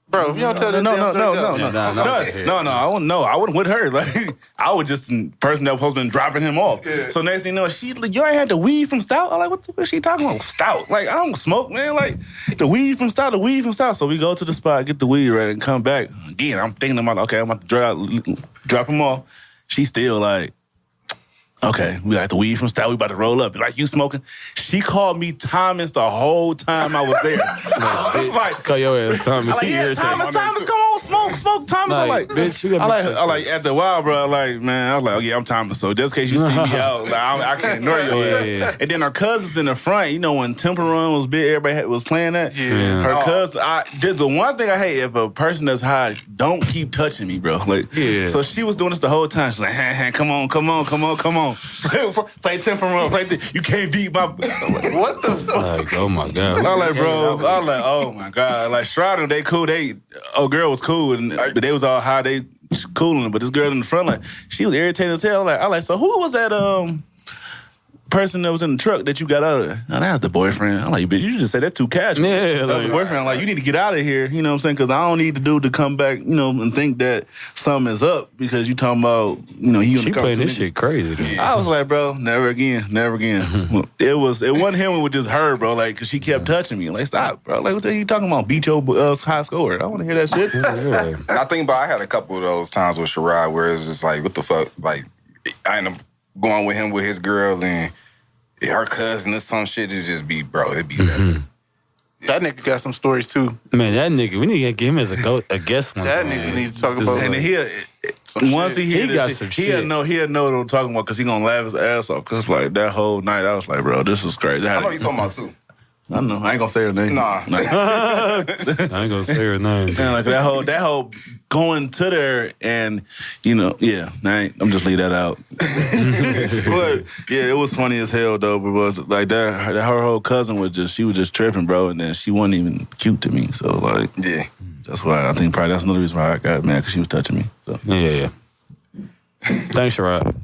Bro, if you don't tell the No, I wouldn't know. I wasn't with her. Like, I was just the person that was supposed to be dropping him off. Yeah. So next thing you know, she like, you ain't had the weed from Stout? I'm like, what is she talking about? Stout? Like, I don't smoke, man. Like, the weed from Stout. So we go to the spot, get the weed ready, and come back. Again, I'm thinking about, okay, I'm about to drop him off. She still like, okay, we got the weed from Stout. We about to roll up. Like, you smoking? She called me Thomas the whole time I was there. I was like, call your ass Thomas. Like, yeah, Thomas, come on, smoke, Thomas. I'm like, bitch, you got I like after a while, bro. Like, man, I was like, oh yeah, I'm Thomas. So just in case you see me out, like, I can't ignore your ass. Yeah. And then our cousins in the front, when Temple Run was big, everybody was playing that. Yeah. Her cousin, there's the one thing I hate, if a person that's high, don't keep touching me, bro. Like, so she was doing this the whole time. She's like, come on. Play Temple Run, you can't beat my. What the fuck? Like, oh my God. I was like, bro, I was like, oh my God. Like, Shroud, they cool. Girl was cool, but they was all high. They cooling, but this girl in the front, like, she was irritated as hell. I like, so who was that person that was in the truck that you got out of there? Oh, that was the boyfriend. I'm like, bitch, you just said that too casual. Yeah, that was the boyfriend. I'm like, you need to get out of here. You know what I'm saying? Because I don't need the dude to come back, and think that something is up because you talking about, he in the car. She playing this shit crazy. Dude. I was like, bro, never again. It wasn't him. It was just her, bro. Like, cause she kept touching me. Like, stop, bro. Like, what the hell you talking about? Beat your high score. I want to hear that shit. And I think I had a couple of those times with Sherrod where it's just like, what the fuck? Like, I end up going with him with his girl and her cousin or some shit. It'd just be, bro. It'd be that. That nigga got some stories too. Man, that nigga, we need to get him as a guest one. That nigga need to talk about. And once he hear this, he'll know what I'm talking about because he gonna laugh his ass off. Because like that whole night, I was like, bro, this is crazy. I know you talking about too. I know. I ain't gonna say her name. Nah. I ain't gonna say her name. Man, like that whole going to there and I'm just leave that out. But yeah, it was funny as hell though. But it was like that, her whole cousin was just tripping, bro, and then she wasn't even cute to me. So like, yeah, that's why I think probably that's another reason why I got mad because she was touching me. So. Yeah. Thanks, Sherrod.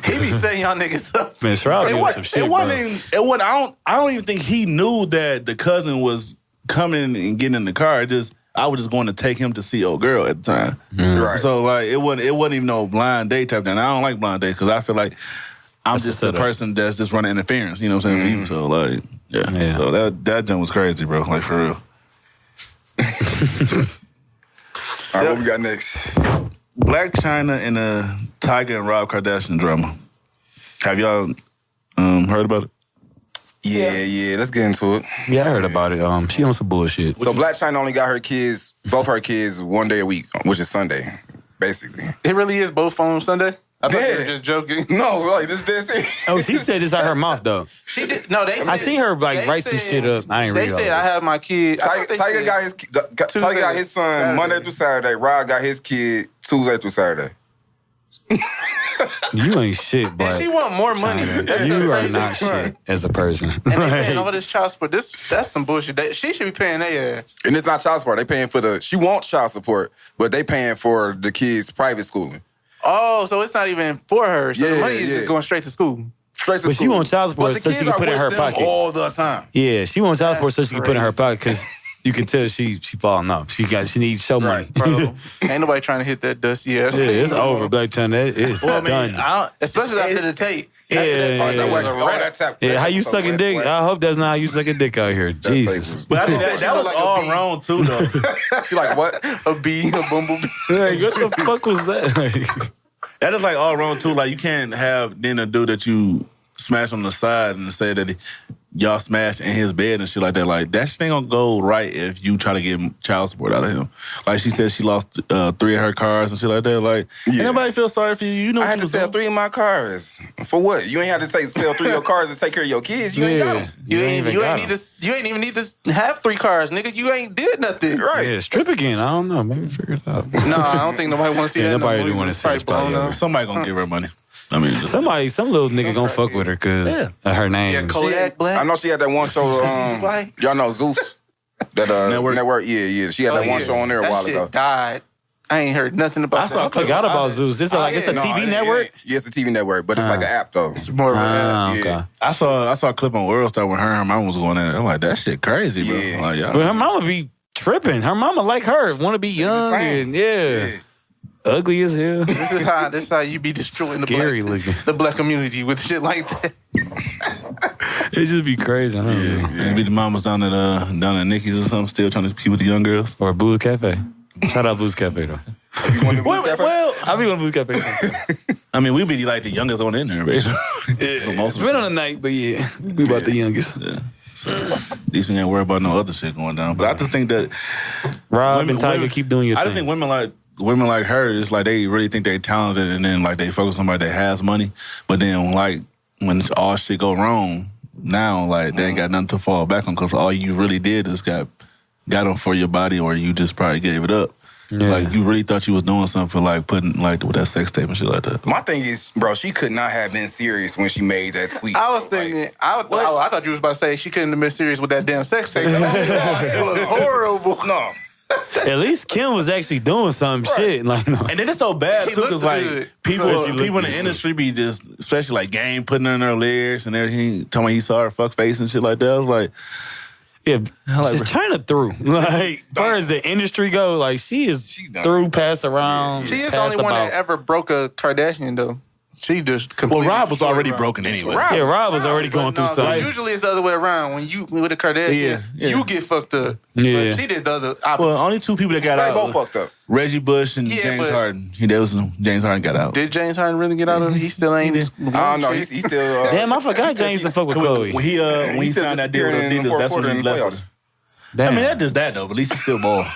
He be setting y'all niggas up. Man, Sherrod doing some shit, I don't even think he knew that the cousin was coming and getting in the car. I was just going to take him to see old girl at the time. Right. So like it wasn't even no blind date type thing. And I don't like blind dates because I feel like I'm just the person that's just running interference. You know what I'm saying? For you. So like, yeah. So that jump was crazy, bro. Like for real. All right, what we got next? Blac, Chyna, and the Tiger and Rob Kardashian drama. Have y'all heard about it? Yeah. Let's get into it. Yeah, I heard about it. She on some bullshit. So Blac Chyna only got both her kids, one day a week, which is Sunday, basically. It really is both on Sunday? I thought you were just joking. No, like this is it. Oh, she said this out her mouth though. She did. No, they. I seen her write some shit up. I ain't read it. They said I have my kid. Tiger got his son Monday through Saturday. Rob got his kid Tuesday through Saturday. You ain't shit, but she want more money. You are not shit as a person. And they paying all this child support. That's some bullshit. She should be paying their ass. And it's not child support. They paying for she wants child support, but they paying for the kids' private schooling. Oh, so it's not even for her. So the money is just going straight to school. Straight to school. But she wants child support so she can put it in her pocket all the time. Yeah, she wants child support so she can put it in her pocket because you can tell she falling off. She needs show money. Bro, ain't nobody trying to hit that dusty ass. Yeah, it's over, Blac Chyna. It's done. Especially after the tape. Yeah, how you sucking dick? I hope that's not how you sucking dick out here. Jesus. But I think that was all wrong too, though. She like what? A bee, a bumblebee. Like, what the fuck was that? That is like all wrong too. Like you can't have then a dude that you smash on the side and say that y'all smashed in his bed and shit like that. Like, that shit ain't gonna go right if you try to get child support out of him. Like, she said she lost 3 of her cars and shit like that. Like, ain't nobody feel sorry for you. You know I had to sell 3 of my cars. For what? You ain't had to sell 3 of your cars to take care of your kids. You ain't got them. You ain't even need to have 3 cars, nigga. You ain't did nothing. Right. Yeah, strip again. I don't know. Maybe figure it out. No, I don't think nobody want to see that. Nobody do want to see it. Somebody gonna give her money. I mean, some little nigga gonna fuck with her because her name. Yeah, Kodak Black. I know she had that one show. Y'all know Zeus. That network. Yeah. She had that one show on there a while ago. Died. I ain't heard nothing about that. I forgot about Zeus. It's a TV network? Yeah, it's a TV network, but it's like an app, though. It's more of an app. Okay. Yeah. I saw a clip on World Star when her and her mama was going in. I'm like, that shit crazy, bro. Yeah. Like, but her mama be tripping. Her mama like her. Want to be young and ugly as hell. This is how you be destroying the black community with shit like that. It just be crazy. I don't know. Maybe the mamas down at Nicky's or something still trying to keep with the young girls. Or Blues Cafe. Shout out Blues Cafe, though. Well, I be going to Blues Cafe. I mean, we be like the youngest on in there, basically. So most it's been on the night, but we about the youngest. Yeah. So at least we ain't worry about no other shit going down. But I just think that Rob and Tiger keep doing your thing. I just think women like her, it's like they really think they talented and then like they focus on somebody that has money. But then like when all shit go wrong, now like they ain't got nothing to fall back on because all you really did is got them for your body or you just probably gave it up. Yeah. Like you really thought you was doing something for like putting like with that sex tape and shit like that. My thing is, bro, she could not have been serious when she made that tweet. I was thinking, I thought you was about to say she couldn't have been serious with that damn sex tape. It was horrible. No. At least Kim was actually doing some shit. Like, no. And then it's so bad too, because like people in the industry be just, especially like Game putting her in her lyrics and everything, telling me he saw her fuck face and shit like that. I was like, yeah, she's Chyna through. Like, as far as the industry go, like she is through, passed around. She is the only one that ever broke a Kardashian though. She just completely. Well, Rob was already broken anyway. Rob was already going through something. Usually it's the other way around. When you with a Kardashian, you get fucked up. Yeah. But she did the other opposite. Well, only 2 people that got out. They both fucked up. Reggie Bush and James Harden. James Harden got out. Did James Harden really get out of it? He still ain't. I don't know. He's still. Damn, I forgot James to fuck with Chloe. When he signed that deal with Adidas, that's when he left. I mean, that's just that, though. But at least he's still ball.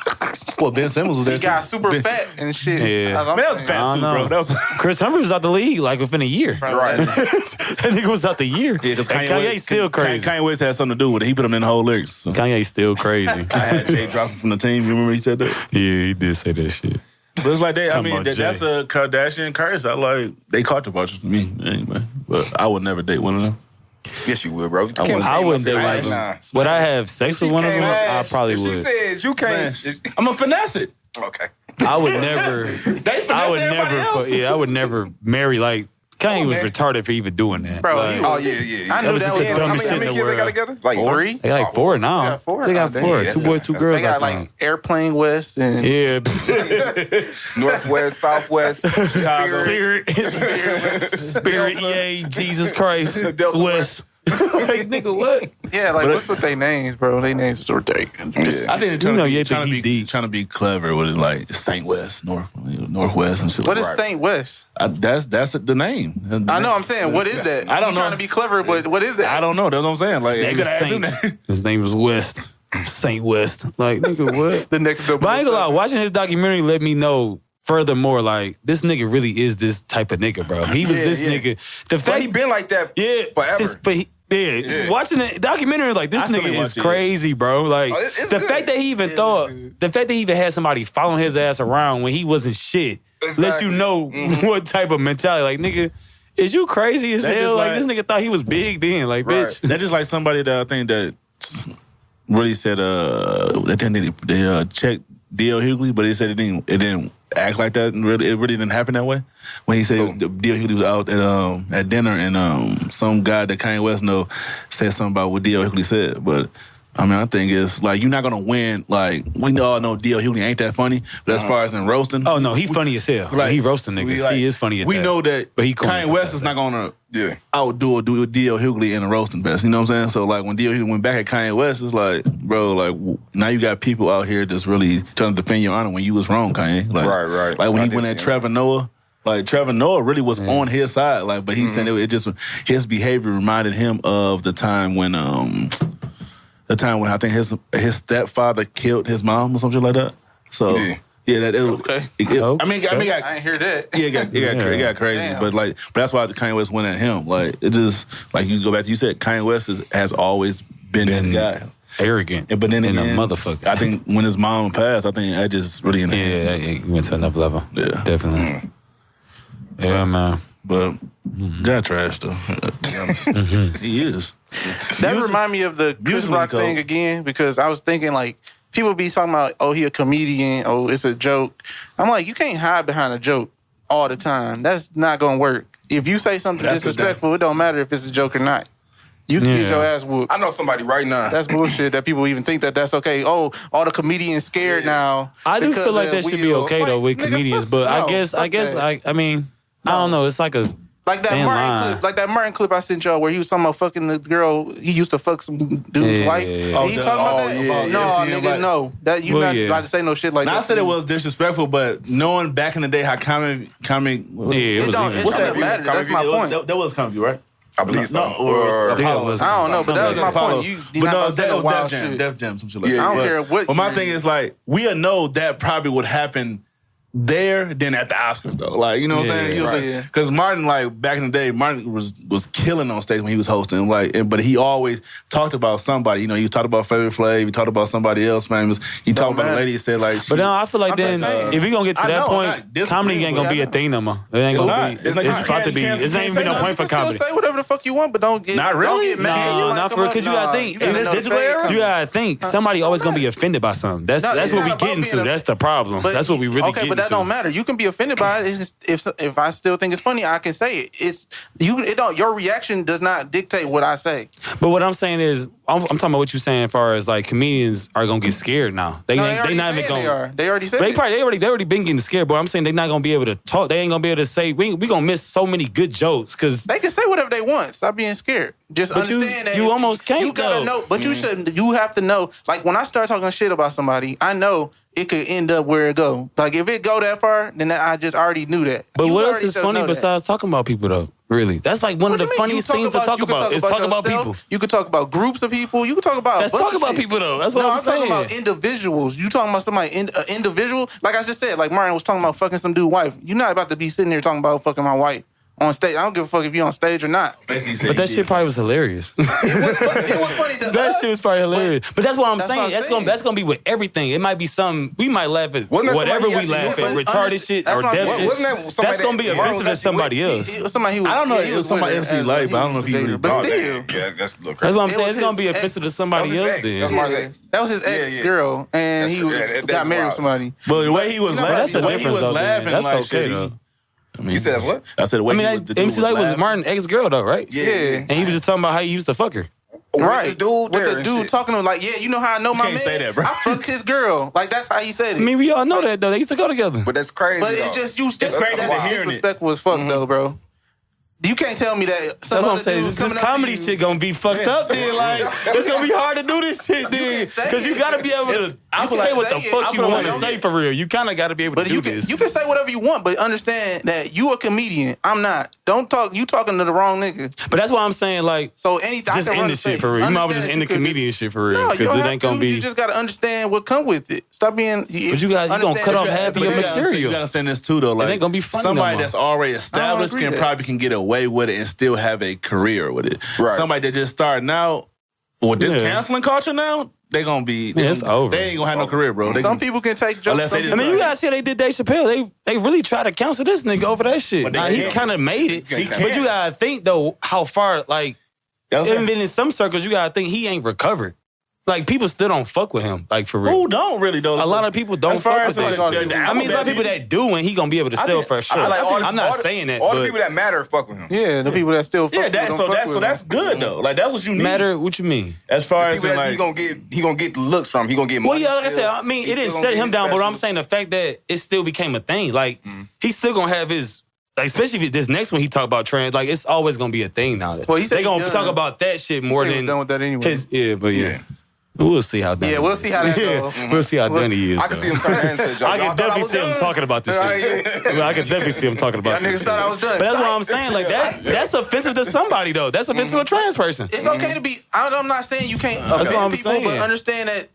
Well, Ben Simmons was there, he got super fat and shit. Yeah. I mean, that was fat suit, bro. That was Chris Humphrey was out the league, like, within a year. Right. That nigga was out the year. Yeah, because Kanye's still crazy. Kanye West had something to do with it. He put him in the whole lyrics. So. Kanye's still crazy. I had Jay dropping from the team. You remember he said that? Yeah, he did say that shit. But it's like that. I mean, that's a Kardashian curse. They controversial to me, anyway. But I would never date one of them. Yes, you would, bro. I wouldn't date one of them. Would I have sex with one of them? I probably would. She says you can't. I'm going to finesse it. Okay. I would never. I would never marry like. Kanye was retarded for even doing that. Bro, like, yeah. I knew that was the dumbest shit in the world. How many kids they got together? Like 3? They got like 4 now. They got 4. 2 boys, 2 girls. They got like Airplane West and Northwest, Southwest, Spirit, EA, Jesus Christ, West. Like, nigga, what? Yeah, like, what's with their names, bro? Their names are ridiculous. I think they're trying to be clever with it, like Saint West, Northwest, and shit. What is Saint West? That's the name. I know. I'm saying, what is that? I don't know. Trying to be clever, but what is that? I don't know. That's what I'm saying. Like, his name is West. Saint West. Like, nigga, what? The next. But I ain't gonna lie. Watching his documentary let me know. Furthermore, like, this nigga really is this type of nigga, bro. He was this nigga. The fact he been like that forever. Watching the documentary, like, this nigga is crazy, bro. Like, the fact that he even had somebody following his ass around when he wasn't shit lets you know what type of mentality. Like, nigga, is you crazy as hell? Like, this nigga thought he was big then. Like, bitch. That's just like somebody that I think that really said they checked D.L. Hughley, but he said it didn't act like that. And it really didn't happen that way. When he said D.L. Hughley was out at dinner and some guy that Kanye West know said something about what D.L. Hughley said. But I mean, I think it's like you're not gonna win. Like we all know D.L. Hughley ain't that funny, but as far as in roasting, oh no, he funny as hell. Like, he roasting niggas. He is funny. We know that, but Kanye West is not gonna outdo D.L. Hughley in a roasting fest. You know what I'm saying? So like when D.L. Hughley went back at Kanye West, it's like, bro, like now you got people out here just really trying to defend your honor when you was wrong, Kanye. Like, right. Like when he went at Trevor Noah. Like Trevor Noah really was on his side, like, but he said it just his behavior reminded him of the time when I think his stepfather killed his mom or something like that. So that it was okay. I mean, I ain't hear that. Yeah, it got crazy, Damn. but that's why Kanye West went at him. Like it just like you go back to you said Kanye West has always been that guy. Arrogant, but then again, a motherfucker. I think when his mom passed, I think that just really enhanced. Yeah, he went to another level. Yeah, definitely. Yeah, man. But God trash though. He is. That remind me of the Chris Rock thing again, because I was thinking like people be talking about, oh, he a comedian, oh, it's a joke. I'm like, you can't hide behind a joke all the time. That's not gonna work. If you say something disrespectful, it don't matter if it's a joke or not. You can get your ass whooped. I know somebody right now. That's bullshit that people even think that that's okay. Oh, all the comedians scared now. I do feel like that should be okay though with comedians, but I mean, I don't know. It's like a like that Martin clip I sent y'all where he was talking about fucking the girl he used to fuck some dude's wife. Oh, you talking about that? No, nigga, no. That you not about to say no shit like that. I said it was disrespectful, but knowing back in the day how comic it doesn't matter. That's my point. That was comedy, right? I believe so. I don't know, but that was my point. You not say no wild shit. Def Jam, some shit like that. I don't care what. But my thing is like we'll know that probably would happen there than at the Oscars though. Like, you know what I'm saying? Because Martin, like back in the day, Martin was killing on stage when he was hosting. Like, but he always talked about somebody. You know, he talked about Flavor Flav, he talked about somebody else famous. He talked about a lady. He said like, but now I feel like then if we gonna get to that point, comedy ain't gonna be a thing no more. It ain't gonna be. It's about to be. It's not even no point for comedy. Say whatever the fuck you want, but don't get not really. Don't get mad. No, not for because you gotta think in this digital era. You gotta think somebody always gonna be offended by something. That's what we getting to. That's the problem. That's what we really getting to. Okay, but that don't matter. You can be offended by it. It's just, if I still think it's funny, I can say it. It don't. Your reaction does not dictate what I say. But what I'm saying is, I'm talking about what you're saying as far as like comedians are gonna get scared now. They not even gonna. They already said. They already been getting scared. But I'm saying they're not gonna be able to talk. They ain't gonna be able to say we gonna miss so many good jokes because they can say whatever they want. Stop being scared. Just understand that you almost can't. You gotta know, but you shouldn't. You have to know. Like when I start talking shit about somebody, I know it could end up where it go. Like if it go that far, then I just already knew that. But what else is funny besides talking about people though? Really, that's like one of the funniest things to talk about. Is talk about people. You could talk about groups of people. You could talk about. Let's talk about people though. That's what I'm saying. Talking about individuals. You talking about somebody individual? Like I just said, like Martin was talking about fucking some dude's wife. You're not about to be sitting there talking about fucking my wife on stage. I don't give a fuck if you're on stage or not. But that shit probably was hilarious. It was funny to that us, shit was probably hilarious. But that's what I'm saying. That's gonna be with everything. It might be some we might laugh at whatever we laugh at, retarded shit or deaf shit. That's gonna be offensive to somebody else. I don't know. It was somebody else he liked, but I don't know if he really. But still, yeah, that's a little crazy. That's what I'm saying. It's gonna be offensive to somebody else. Then that was his ex girl, and he got married to somebody. But the way he was laughing, that's like okay though. I mean, you said what? I said, MC Light was Martin's ex-girl, though, right? Yeah. And he was just talking about how he used to fuck her. Right. With the dude talking to him like, yeah, you know how I know my man? Say that, bro. I fucked his girl. Like, that's how he said it. I mean, we all know that, though. They used to go together. But that's crazy, But it's just, that's disrespectful as fuck, though, bro. You can't tell me that. That's what I'm saying. This comedy shit gonna be fucked up, then. Like, it's gonna be hard to do this shit, then. Because you gotta be able to say what the fuck you want to say for real. You kind of gotta be able to do this. You can say whatever you want, but understand that you a comedian. I'm not. Don't talk. You talking to the wrong nigga. But that's why I'm saying, like, so anything. Just end the shit for real. You might just end the comedian shit for real. Because it ain't gonna be. You just gotta understand what come with it. Stop being. But you gonna cut off half of your material. You gotta understand this too, though. Like, it ain't gonna be funny. Somebody that's already established can get away with it and still have a career with it. Right. Somebody that just starting out with this canceling culture now, they gonna be. It's over. They ain't gonna have no career, bro. Some people can take jokes. I mean, you guys see they did Dave Chappelle. They really tried to cancel this nigga over that shit. Now, he kind of made it. But you gotta think though how far like even in some circles you gotta think he ain't recovered. Like, people still don't fuck with him, like, for real. Who don't really, though? A lot of people don't fuck with him. I mean, a lot of people that do, and he gonna be able to sell for sure. I'm not saying that, all the people that matter fuck with him. Yeah, the people that still fuck with him. So that's good, though. Like, that's what you need. Matter, what you mean? As far as, like... He gonna get the looks from. He gonna get money. Well, yeah, like I said, I mean, it didn't shut him down, but I'm saying the fact that it still became a thing. Like, he's still gonna have his... Like, especially if this next one he talk about trans, like, it's always gonna be a thing now. Well, he said they gonna talk about that shit more than... done with that anyway. But yeah. We'll see how done. Yeah, we'll see how that goes. We'll see how done he is. I can see him turn around and say, "Joe, I can definitely see him talking about this shit. I can definitely see him talking about Y'all this niggas thought I was done. But that's what I'm saying. Like that's offensive to somebody though. That's offensive to a trans person. It's okay to be. I'm not saying you can't offend what I'm people, saying. but understand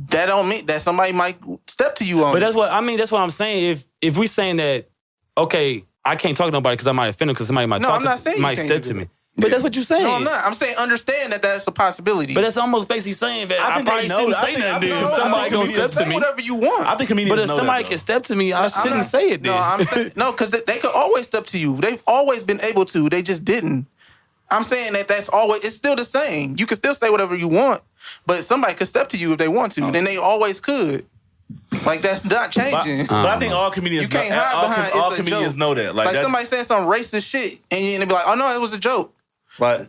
that don't mean that somebody might step to you on. But that's what I mean. That's what I'm saying. If we saying that, okay, I can't talk to nobody because I might offend them because somebody might might step to me. But that's what you're saying. No, I'm not. I'm saying understand that that's a possibility. But that's almost basically saying that I probably shouldn't say nothing. If somebody somebody gonna step to me, whatever you want. I think comedians but if know somebody that, can step to me, I shouldn't say it then. No, I'm saying no, because they could always step to you. They've always been able to. They just didn't. I'm saying that's always. It's still the same. You can still say whatever you want, but somebody could step to you if they want to. Then they always could. Like that's not changing. But I think all comedians, you can't hide behind all it's a comedians joke. know that. Like somebody saying some racist shit, and they be like, "Oh no, it was a joke." Right.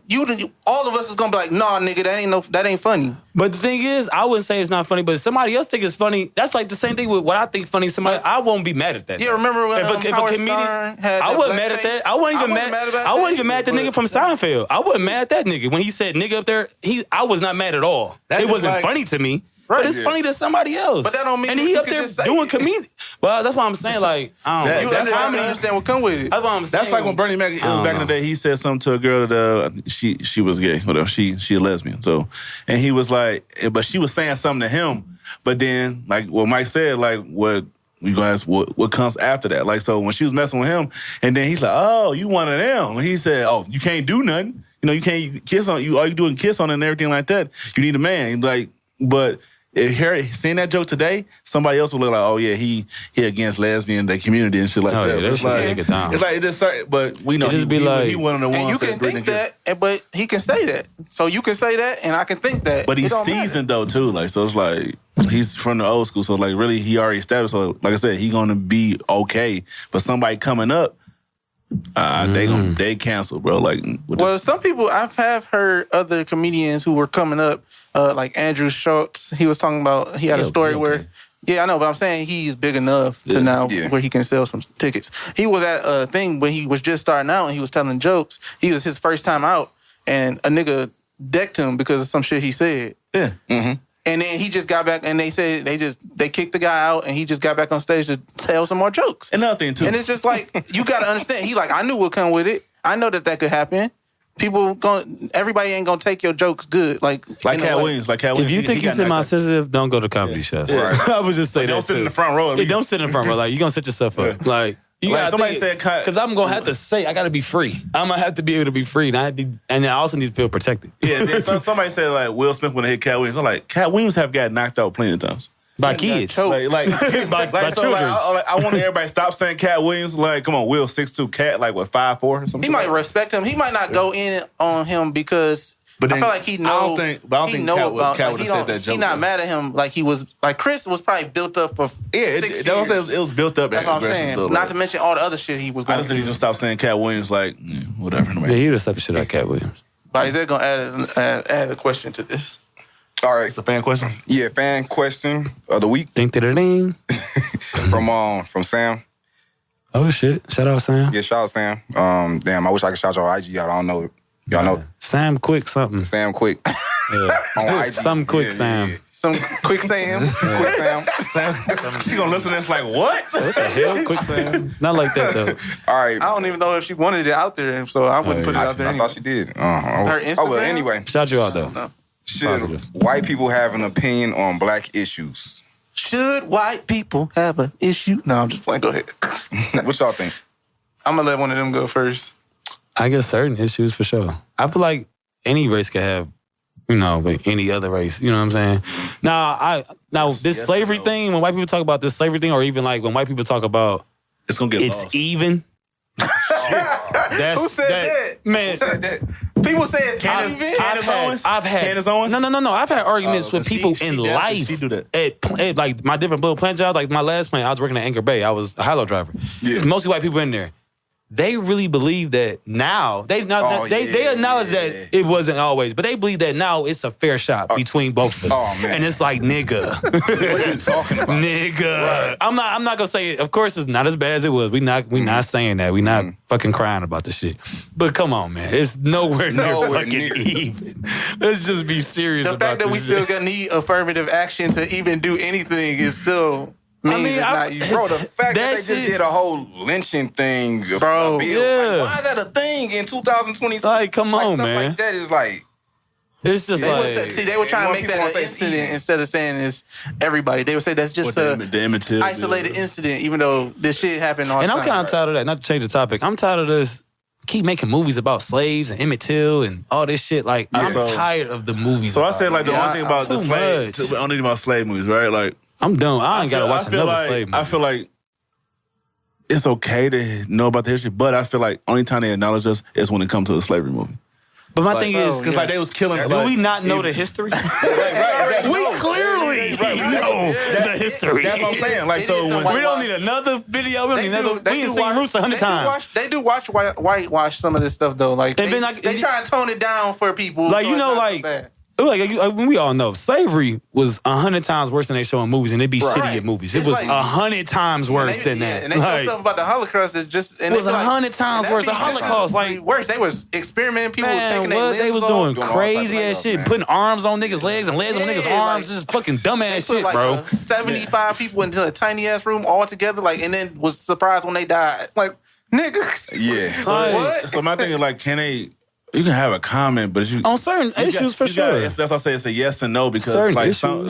All of us is gonna be like, "Nah, nigga, that ain't funny." But the thing is, I wouldn't say it's not funny, but if somebody else think it's funny, that's like the same thing with what I think funny. Somebody, I won't be mad at that. Yeah, remember when if a comedian, I wasn't mad at that. I wasn't even mad. I wasn't even mad at the nigga from Seinfeld. I wasn't mad at that nigga when he said nigga up there. I was not mad at all. It wasn't funny to me. Right, but it's funny to somebody else. But that don't mean and he up there doing comedian. Well, that's what I'm saying. Like, I don't know. That's how I understand what come with it. That's what I'm saying. That's like when Bernie Mac, it was back in the day, he said something to a girl that she was gay, whatever. She a lesbian. So, and he was like, but she was saying something to him. But then, like what Mike said, like what you gonna ask what comes after that? Like, so when she was messing with him, and then he's like, oh, you one of them. And he said, oh, you can't do nothing. You know, you can't kiss on you. All you doing kiss on it and everything like that. You need a man. Like, but. If seeing that joke today, somebody else would look like, oh yeah, he against lesbian, the community and shit like that. Yeah, it's like it down. It's like it just, but we know just be like, he one of the ones. And you can think that, but he can say that. So you can say that, and I can think that. But he's seasoned though too, like so. It's like he's from the old school, so like really he already established. So like I said, he gonna be okay. But somebody coming up. They cancel, bro. Like, well, some people I've heard other comedians who were coming up, like Andrew Schultz. He was talking about he had a story where, yeah, I know, but I'm saying he's big enough to now where he can sell some tickets. He was at a thing when he was just starting out and he was telling jokes. He was his first time out, and a nigga decked him because of some shit he said. Yeah. Mm-hmm. And then he just got back, and they said they kicked the guy out, and he just got back on stage to tell some more jokes. Another thing too, and it's just like you got to understand. He like I knew what come with it. I know that could happen. Everybody ain't gonna take your jokes good. Like Cat Williams. If you think you semi-sensitive, don't go to comedy shows. Right. I would just say that. Don't sit in the front row. Don't sit in the front row. Like you gonna set yourself up. Like. You like somebody said, because I'm gonna have to say I gotta be free. I'm gonna have to be able to be free, and I also need to feel protected. Yeah, somebody said like Will Smith when they hit Cat Williams. I'm like, Cat Williams have got knocked out plenty of times by kids, by children. Like, I want everybody to stop saying Cat Williams. Like, come on, Will 6'2", Cat like what 5'4" or something. He might respect him. He might not go in on him because. But I feel like he know. I don't think Cat would have said that joke. He's not mad at him like he was. Like Chris was probably built up for 6 years. It was built up. That's what I'm saying. So not to mention all the other shit he was going to do. I just need to stop saying Cat Williams like whatever. Yeah, he would have stopped the shit out of Cat Williams. But Isaiah gonna add a question to this. All right, it's a fan question. Yeah, fan question of the week. Think that it ain't from Sam. Oh shit! Shout out Sam. Yeah, shout out Sam. Damn, I wish I could shout y'all IG out. I don't know. Y'all know Sam Quick something. Sam Quick. Yeah. On IG. Some Quick Sam. Yeah. Some Quick Sam. Quick Sam. She gonna listen to this like what? What the hell? Quick Sam. Not like that though. All right. I don't even know if she wanted it out there, so I wouldn't put it out there. I thought she did. Her Instagram. Oh well. Anyway. Shout you out though. No. Should white people have an opinion on black issues? Should white people have an issue? No, I'm just playing. Go ahead. What y'all think? I'm gonna let one of them go first. I guess certain issues for sure. I feel like any race could have, any other race. You know what I'm saying? Now this slavery thing, when white people talk about this slavery thing, or even like when white people talk about it's gonna get lost. Even. Who said that? Man. Who said that? People say it's even. I've had no. I've had arguments with people in life. She do that. At like my different little plant jobs, like my last plant, I was working at Anchor Bay. I was a high-low driver. Yeah. Mostly white people in there. they really believe that now they acknowledge that it wasn't always, but they believe that now it's a fair shot between both of them. Oh man, and it's like nigga, what are you talking about, nigga? Right. I'm not gonna say it. Of course, it's not as bad as it was. We not saying that. We not fucking crying about the shit. But come on, man, it's nowhere near fucking even. Let's just be serious. The fact that we still gonna need affirmative action to even do anything is still. Bro, the fact that they just did a whole lynching thing, bro. Yeah. Like, why is that a thing in 2022? Like, come on, stuff man. Like that is like. It's just they were trying to make that an incident instead of saying it's everybody. They would say that's just an isolated incident, even though this shit happened all the time. And I'm kind of tired of that. Not to change the topic. I'm tired of this. Keep making movies about slaves and Emmett Till and all this shit. Like, I'm tired of the movies. So I said, like, the only thing about the slave movies, right? Like, I'm done. I ain't got to watch another slave movie. I feel like it's okay to know about the history, but I feel like only time they acknowledge us is when it comes to a slavery movie. But my thing is, because like they was killing. Do we not know the history? Right. We clearly know the history. That's what I'm saying. Like, so we don't need another video. We don't need another. We ain't seen Roots 100 times. They do whitewash some of this stuff though. Like they try to tone it down for people. Like, you know, like. Like we all know, slavery was 100 times worse than they show in movies, and it'd be shitty at movies. It was 100 times worse than that. And they show stuff about the Holocaust that just... It was 100 times worse. The Holocaust, like... Worse. They was experimenting. People were taking their limbs they was doing crazy ass shit. Putting arms on niggas' legs and legs on niggas' arms. Just fucking dumbass shit, bro. 75 people into a tiny-ass room all together, like, and then was surprised when they died. Like, nigga. Yeah. What? So my thing is, like, can they... You can have a comment, but on certain issues for sure. That's why I say it's a yes and no, because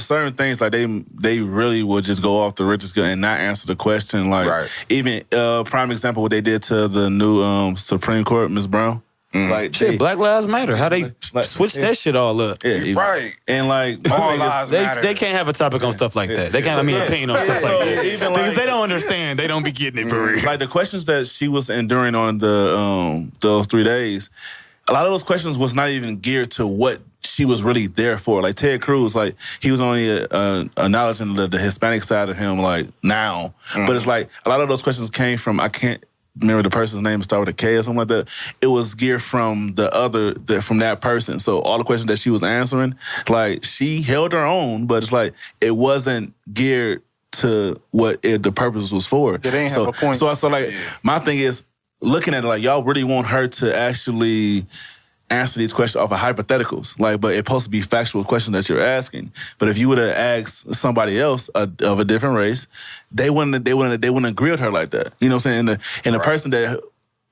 certain things, like they really will just go off the richest and not answer the question. Like even prime example, what they did to the new Supreme Court, Ms. Brown. Like shit, Black Lives Matter. How they switched that shit all up. Right. And like all lives matter. They can't have a topic on stuff like that. They can't have me opinion on stuff like that. Even because they don't understand. They don't be getting it for real. Like the questions that she was enduring on the those 3 days. A lot of those questions was not even geared to what she was really there for. Like Ted Cruz, like he was only acknowledging the Hispanic side of him, like now. But it's like a lot of those questions came from, I can't remember the person's name, start with a K or something like that. It was geared from from that person. So all the questions that she was answering, like she held her own, but it's like it wasn't geared to what the purpose was for. It ain't have a point. So like my thing is, looking at it, like, y'all really want her to actually answer these questions off of hypotheticals. Like, but it's supposed to be factual questions that you're asking. But if you would have asked somebody else of a different race, they wouldn't agree with her like that. You know what I'm saying? And the person that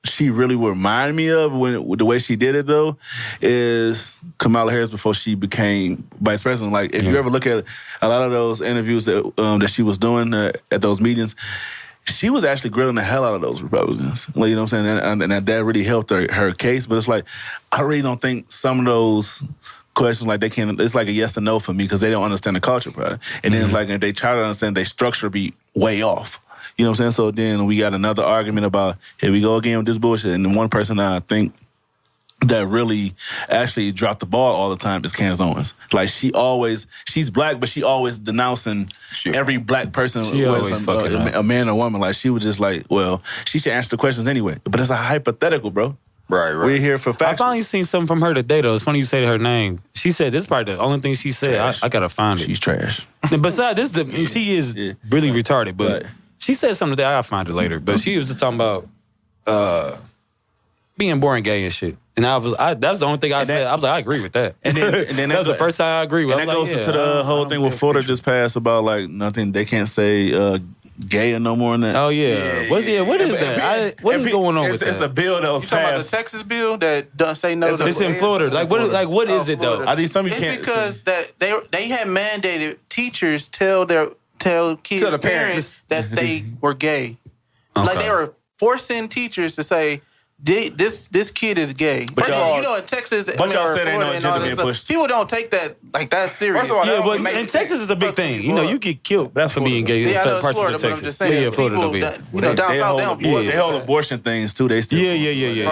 she really would remind me of with the way she did it, though, is Kamala Harris before she became vice president. Like, if you ever look at a lot of those interviews that she was doing at those meetings, she was actually grilling the hell out of those Republicans. Like, you know what I'm saying? And that really helped her case. But it's like, I really don't think some of those questions, like, it's like a yes or no for me because they don't understand the culture, probably. And then it's like, if they try to understand, their structure be way off. You know what I'm saying? So then we got another argument about, here we go again with this bullshit. And then one person I think that really actually dropped the ball all the time is Candace Owens. Like, she's black, but she always denouncing every black person, a man or woman. Like, she was just like, well, she should answer the questions anyway. But it's a hypothetical, bro. Right. We're here for facts. I finally seen something from her today, though. It's funny you say her name. She said, this is probably the only thing she said. I gotta find it. She's trash. And besides, she is really retarded, but she said something today. I'll find it later. But she was just talking about being born gay and shit. And that was the only thing I said. I was like, I agree with that. And then that was the first time I agree with. And that goes into the whole thing with Florida just passed about, like, nothing. They can't say gay or no more than that. Oh yeah. What is that? What is going on with that? It's a bill that was passed. You talking about the Texas bill that doesn't say no? It's in Florida. Like what is it though? I think some it's can't. Because that they had mandated teachers tell kids' parents that they were gay. Okay. Like, they were forcing teachers to say, this kid is gay. But you know, in Texas, but y'all said ain't no agenda being pushed. People don't take that like that serious. First of all, but in Texas is a big thing. You know, you get killed for being gay. Yeah, I know it's Florida, but I'm just saying, Florida don't be. You know, down south they hold abortion things too. They still yeah. You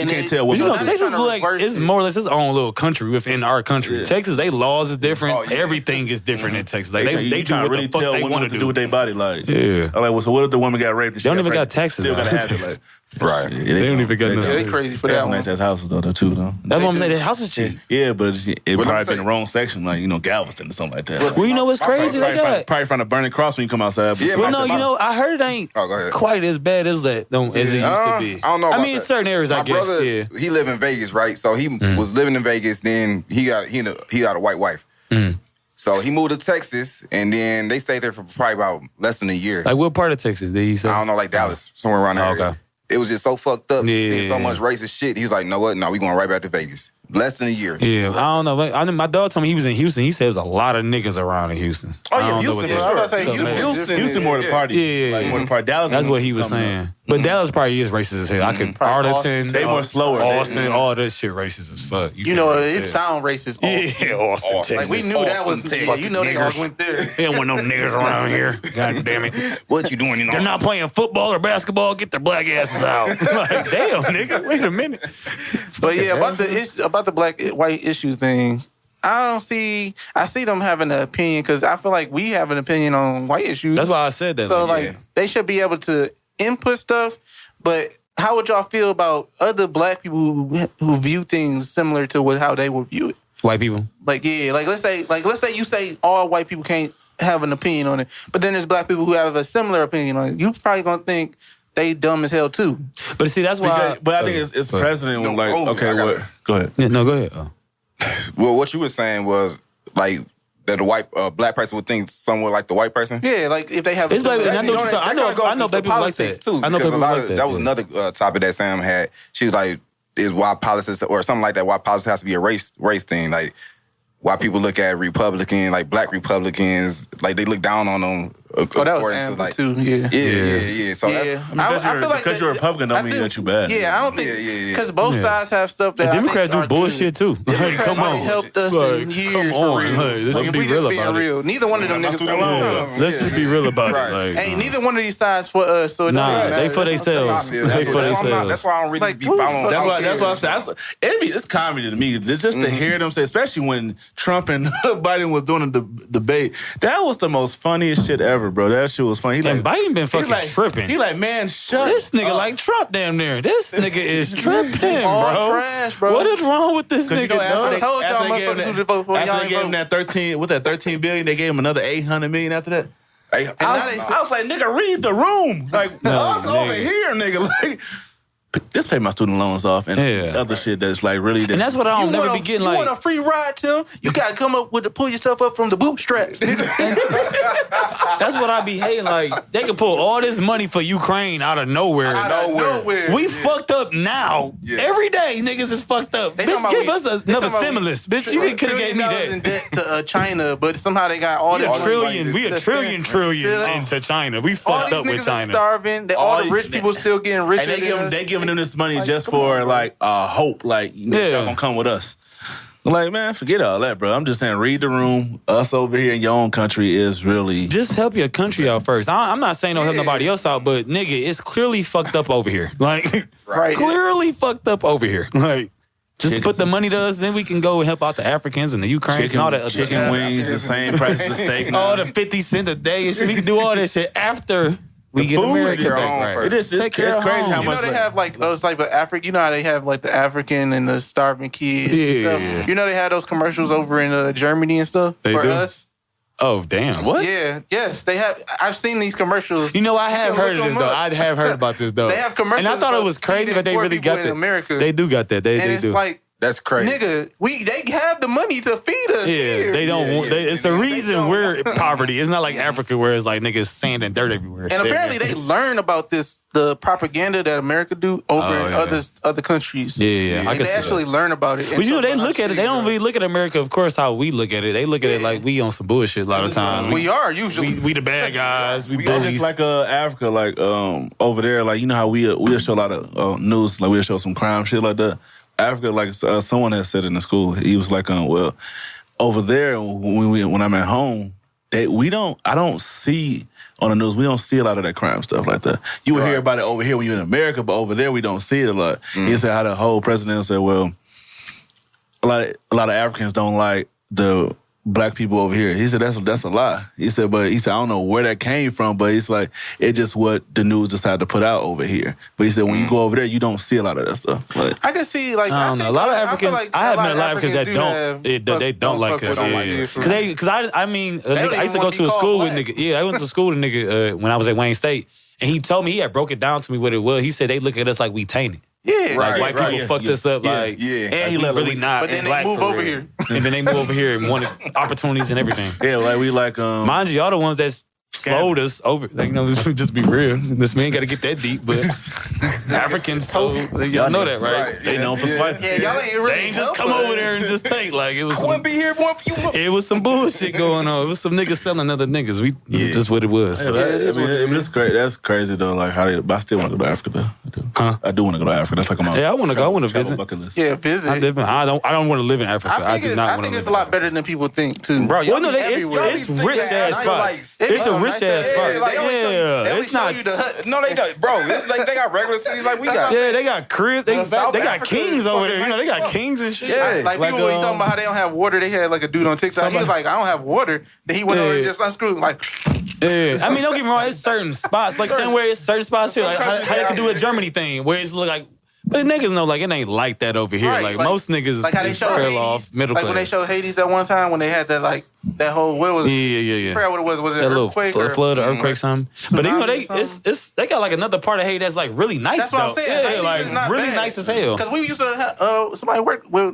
can't tell what. You know, Texas is like, it's more or less its own little country within our country. Texas, they laws is different. Everything is different in Texas. Like, they do what the fuck they want to do with their body. Like, yeah. Like, well, so what if the woman got raped? They don't even got taxes. Still gotta have it. Like, Right. Yeah, they don't even get nothing. They crazy for that That's one. nice ass houses though too though. That's what I'm saying. The house is cheap. Yeah, but it probably been the wrong section, like Galveston or something like that. Well, you know what's crazy? Probably find a burning cross when you come outside. Yeah, Well, no, I heard it ain't quite as bad as that as it used to be. I don't know. I mean, in certain areas, I guess. Brother, yeah. he lived in Vegas, right? So he was living in Vegas. Then he got a white wife. So he moved to Texas, and then they stayed there for probably about less than a year. Like what part of Texas did he say? I don't know, like Dallas, somewhere around there. Okay. It was just so fucked up. Yeah. Seeing so much racist shit. He was like, "No, what? No, we going right back to Vegas." Less than a year. Yeah, I don't know. I know my dog told me he was in Houston. He said there was a lot of niggas around in Houston. Oh yeah, Houston for sure. Houston more the party. Yeah, like, more the party. Dallas. That's what he was saying. But Dallas probably is racist as hell. I could Arlington. They more slower. Austin, all this shit racist as fuck. It sound racist. Yeah, Austin, Texas. Like we knew that was. Yeah, they all went there. They don't want no niggas around here. God damn it. What you doing? They're not playing football or basketball. Get their black asses out. Like, damn, nigga. Wait a minute. But yeah, about the black white issue thing, I see them having an opinion because I feel like we have an opinion on white issues. That's why I said that. So they should be able to input stuff. But how would y'all feel about other black people who view things similar to how they would view it? White people. Like let's say you say all white people can't have an opinion on it, but then there's black people who have a similar opinion on it. You probably gonna think they dumb as hell too. But see, that's why. But I think it's president when what? Go ahead. Yeah, no, go ahead. Oh. Well, what you were saying was like that a black person would think somewhat like the white person. Yeah, like if they have. It's like I know black people like that too. I know people like that. That was another topic that Sam had. She was like, "Is why politics or something like that? Why politics has to be a race thing? Like why people look at Republican, like black Republicans, like they look down on them." Oh, that was Amber too. Yeah. So I feel like because you're a Republican don't mean that you bad. Yeah, I don't think because both sides have stuff that Democrats do bullshit too. Like, come on, helped us in years. Come on, let's just be real about it. Neither one of them niggas. Let's just be real about it. Ain't neither one of these sides for us. So they for themselves. That's why I don't really be following. That's why I say it's comedy to me. Just to hear them say, especially when Trump and Biden was doing the debate, that was the most funniest shit ever, bro. That shit was funny. And Biden been fucking tripping. He like, man, shut this nigga like Trump damn near. This nigga is tripping, bro. Trash, bro. What is wrong with this nigga? I told y'all motherfuckers who to vote for. After they gave him that 13 billion, they gave him another 800 million after that. I was like, nigga, read the room. Like, us over here, nigga. Like, just pay my student loans off and other shit that's like really. And that's what I don't never be getting. You want a free ride, Tim? You gotta come up with pull yourself up from the bootstraps. That's what I be hating. Like they can pull all this money for Ukraine out of nowhere. We fucked up now. Every day, niggas is fucked up. Bitch, give us another stimulus. Bitch, you could have gave me that. In debt to China, but somehow they got all this trillion. We a trillion into China. We fucked up with China. Starving. All the rich people still getting richer. And they giving them this money just for like hope, like y'all gonna come with us. Like, man, forget all that, bro. I'm just saying, read the room. Us over here in your own country is really just help your country out first. I'm not saying don't help nobody else out, but nigga, it's clearly fucked up over here. Like, clearly fucked up over here. Like, just put the money to us, then we can go and help out the Africans and the Ukrainians and all that other chicken wings, the same price as steak. All the 50 cents a day and shit. We can do all that shit after. We get America back right. It's crazy how much. They have like those type of African. You know how they have like the African and the starving kids. And stuff. You know they had those commercials over in Germany and stuff for us. Oh damn! What? Yeah, yes, they have. I've seen these commercials. You know, I have heard of this though. I have heard about this though. They have commercials, and I thought it was crazy, but they really got that. America. They do got that. They it's do. Like, that's crazy, nigga. They have the money to feed us. Yeah, they don't. It's the reason we're in poverty. It's not like Africa where it's like niggas sand and dirt everywhere. And apparently they learn about the propaganda that America do over in other countries. Yeah. And they actually learn about it. But you know, they look at it. They don't really look at America, of course, how we look at it. They look at it like we on some bullshit a lot of times. We are usually. We the bad guys. We just like Africa, like over there, like you know how we'll show a lot of news, like we'll show some crime shit like that. Africa, like someone has said in the school, he was like, well, over there when I'm at home, I don't see on the news, we don't see a lot of that crime stuff like that. You would hear about it over here when you're in America, but over there we don't see it a lot. He said how the whole president said, well, a lot of Africans don't like the black people over here. He said that's a lie. He said I don't know where that came from, but it's like it's just what the news decided to put out over here. But he said when you go over there, you don't see a lot of that stuff. But I can see like I don't know. A lot of Africans. I have met a lot of Africans that they don't like us. Because I mean, I used to go to a school with nigga. Yeah, I went to school with a nigga when I was at Wayne State, and he told me he had broke it down to me what it was. He said they look at us like we tainted. Yeah, like white people fucked us up, like and he really not. But then they move over here, and then they move over here and wanted opportunities and everything. Yeah, like we like mind you, y'all the ones that's slowed us over. Like, you know, just be real. This man got to get that deep, but Africans, so y'all know that, right? They know for fight. Yeah, y'all ain't really. They ain't just come over there and just take. Like it was. I wouldn't be here for you. It was some bullshit going on. It was some niggas selling other niggas. It was just what it was. Yeah, it's great. That's crazy though. Like but I still want to go to Africa though. I do want to go to Africa. That's like I want to go. I want to visit. Bucket list. Yeah, visit. I don't want to live in Africa. I think it's a lot better than people think too, bro. Well, no, it's rich ass spots. It's a rich ass spot. Yeah, it's not. No, they don't, bro. It's like they got regular cities like we got. Yeah, they got cribs. They got kings over there. You know, they got kings and shit. Yeah, like people when you talking about how they don't have water. They had like a dude on TikTok. He was like, I don't have water. Then he went over and just unscrewed like. Yeah, I mean, don't get me wrong. It's certain spots, like somewhere it's certain spots here, like how they can do a Germany thing, where it's like. But niggas know, like, it ain't like that over here. Right, like most niggas like how they show Hades, off middle like class. When they showed Hades at one time, when they had that, like, that whole, what was it? Yeah. I forgot what it was. Was it that an earthquake? Little flood or earthquake something. But you know, they got, like, another part of Haiti that's, like, really nice, that's what I'm saying. Yeah, like, really nice as hell. Because we used to have, somebody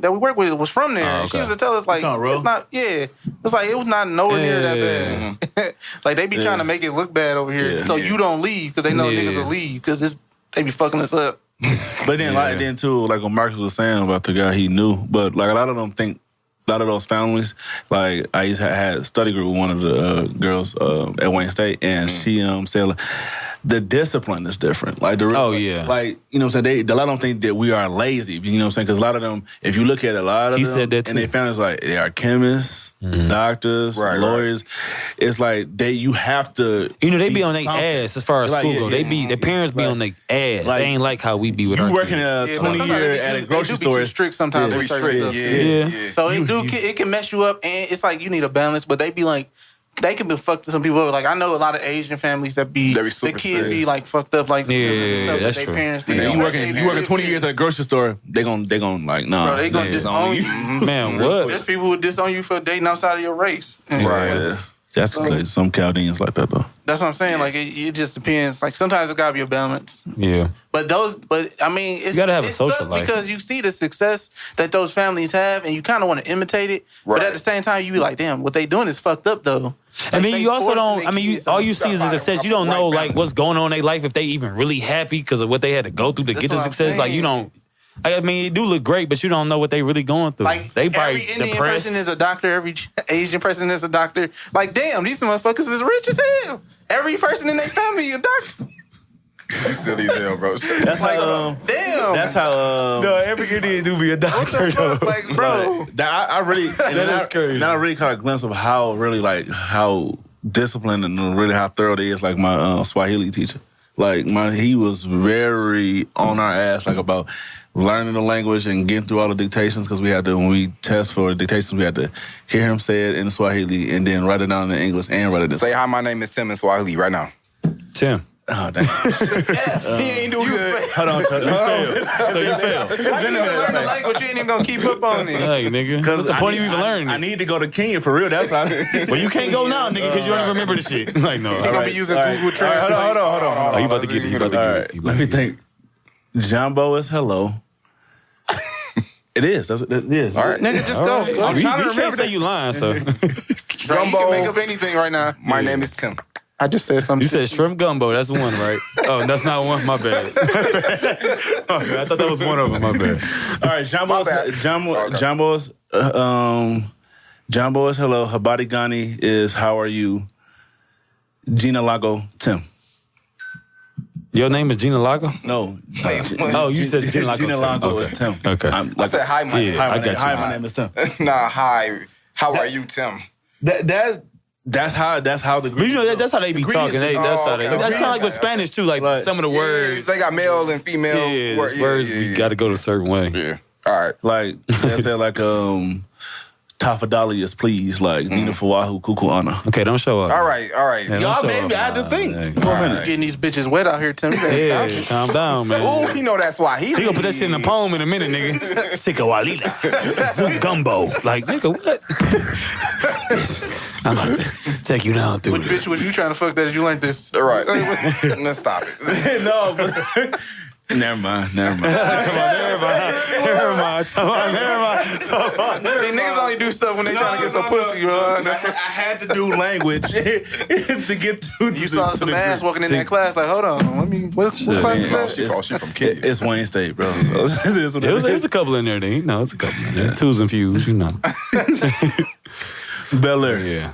that we worked with was from there. Oh, okay. She used to tell us, like, it's not, it's like, it was not nowhere near that bad. Like, they be trying to make it look bad over here. So you don't leave, because they know niggas will leave, because they be fucking us up. But then, then too, like what Marcus was saying about the guy he knew, but like a lot of them think, a lot of those families, like I used to had a study group with one of the girls at Wayne State, and she said like, the discipline is different. Like like you know what I'm saying. A lot of them think that we are lazy. You know what I'm saying? Because a lot of them, if you look at a lot of them, said that too. And they families like they are chemists, doctors, lawyers. It's like you have to. You know, they be on their ass as far as school go. Their parents be on their ass. Like, they ain't like how we be with our working kids. 20 years at a grocery store. Too strict sometimes. They be strict. So it can mess you up, and it's like you need a balance. But they be like. They can be fucked to some people. Like I know a lot of Asian families that be the kid be like fucked up like stuff that's that true. their parents do. You working 20 years at a grocery store, they gon' like nah. Bro, they gonna disown you. Man, what? There's people who disown you for dating outside of your race. Right. That's some Chaldeans like that though. That's what I'm saying. Like it just depends. Like sometimes it gotta be a balance. Yeah. But I mean, you gotta have a social life because you see the success that those families have, and you kind of want to imitate it. Right. But at the same time, you be like, damn, what they doing is fucked up though. I mean, you also don't. I mean, all you see is the success. You don't know like what's going on in their life if they even really happy because of what they had to go through to get the success. Like you don't. I mean, it do look great, but you don't know what they really going through. Like they probably every Indian depressed. person is a doctor. Every Asian person is a doctor. Like, damn, these motherfuckers is rich as hell. Every person in their family is a doctor. You silly as hell, bro. That's how. Damn. That's how. No, every Indian do be a doctor. What the fuck? Like, bro. I really. That is crazy. Now I really caught a glimpse of how really like how disciplined and really how thorough they is. Like my Swahili teacher. Like he was very on our ass like about learning the language and getting through all the dictations because we had to, when we test for the dictations, we had to hear him say it in Swahili and then write it down in English and write it in. Say hi, my name is Tim in Swahili right now. Tim. Oh, damn. He ain't do good. Hold on. You failed. So you failed. How you gonna learn the language you ain't even gonna keep up on it? Hey, nigga. What's the point of you even learning? I need to go to Kenya for real. That's how. Well, you can't go now, nigga, because you don't even remember the shit. Like, no. He gonna be using Google Translate. Hold on. Oh, you about to get it. All right. Let me think. Jumbo is hello. It is. It is. All right, nigga, just go. Right. I'm trying to remember. Can't say you lying, so. Gumbo. You can make up anything right now. My name is Tim. I just said something. You said shrimp gumbo. That's one, right? Oh, that's not one. My bad. I thought that was one of them. My bad. All right, Jumbo is hello. Habari Gani is how are you? Gina Lago, Tim. Your name is Gina Lago? No. Oh, you said Gina Lago. Gina Lago is Tim. Okay. I said hi, my name. My name is Tim. Nah, hi. How are you, Tim? That's how the. But you know that's how they be talking. That's kind of like with Spanish too. Like some of the words. They got male and female. Yeah, words. You got to go to a certain way. Yeah. All right. Like they said, like Tafadalius, please. Like, Nina Fawahu, Kuku Ana. Okay, don't show up. All right. Yeah, Y'all made me. I had to think for a minute. Getting these bitches wet out here, Tim. Yeah, calm down, man. Oh, he know that's why. He gonna put that shit in a poem in a minute, nigga. Sikawalila. Zungumbo. Like, nigga, what? I'm about to take you down through Which it. bitch was you trying to fuck that you learned this? All right. Let's stop it. No, but... Never mind. Never mind. See, niggas only do stuff when they trying to get some pussy, bro. I had to do language to get to. You saw some ass walking in that class. Like, hold on, let me. What class is that? She from Kenya. It's Wayne State, bro. It was a couple in there. Then, it's a couple in there. Twos and fews, Bel Air. Yeah.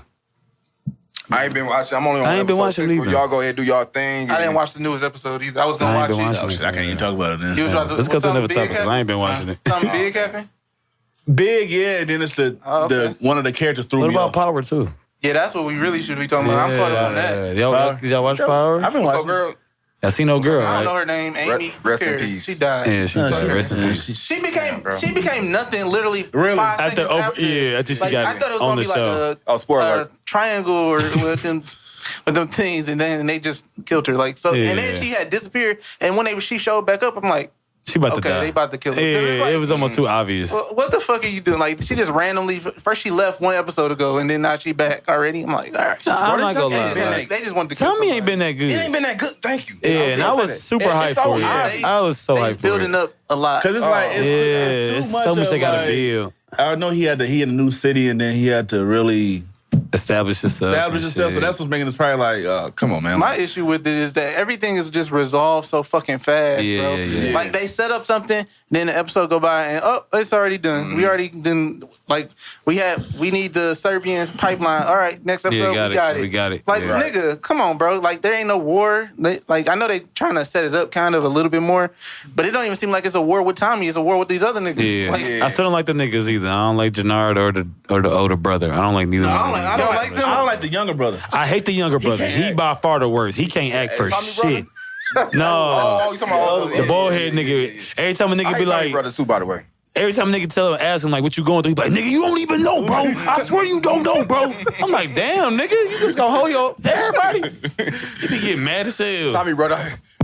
I ain't been watching. I'm only on episode 6. But y'all go ahead, do y'all thing. I didn't watch the newest episode either. I was gonna watch it. Oh, shit, I can't even talk about it then. Let's go to another topic. I ain't been watching it. Something big happened? Big, yeah. And then it's the one of the characters threw me off. What about Power too? Yeah, that's what we really should be talking about. I'm caught up on that. Did y'all watch Power? I've been watching. Girl, I see no girl. I don't know Right? her name. Amy. Rest in peace. She died. Yeah, she died. Rest in peace. She became nothing. Literally, Really? 5 After seconds after she like, got I thought it was on gonna the be show. like spoiler a alert. triangle or with them things, and they just killed her. Like so, and then she had disappeared. And when she showed back up, I'm like, She about to okay, die. they about to kill her. Yeah, Like, it was almost too obvious. what the fuck are you doing? Like, she just randomly, first she left one episode ago, and then now she back already. I'm like, all right. I'm not gonna lie. They just wanted to kill Tommy somebody. ain't been that good. It ain't been that good. Thank you. Yeah, and I was super hyped for it. I was so hyped for building it. up a lot. Because it's like, it's too much so much they gotta like, build. I know he in a new city, and then he had to really Establish yourself. So that's what's making this probably like, come on, man. My issue with it is that everything is just resolved so fucking fast, bro. Yeah. Like they set up something, then the episode go by and it's already done. Mm-hmm. We already done. Like we need the Serbian pipeline. All right, next episode we got it. We got it. Like Yeah. nigga, come on, bro. Like there ain't no war. Like I know they trying to set it up kind of a little bit more, but it don't even seem like it's a war with Tommy. It's a war with these other niggas. Yeah. Like, I still don't like the niggas either. I don't like Jannard or the older brother. I don't like neither. I don't like them. I don't like the younger brother. I hate the younger brother. He by far the worst. He can't act for Tommy shit. brother? No. you talking about The bald head nigga. Every time a nigga be like, brother too, by the way. every time a nigga ask him like, what you going through? He be like, nigga, you don't even know, bro. I swear you don't know, bro. I'm like, damn, nigga, you just gonna hold your everybody. You be getting mad as hell. Tommy brother,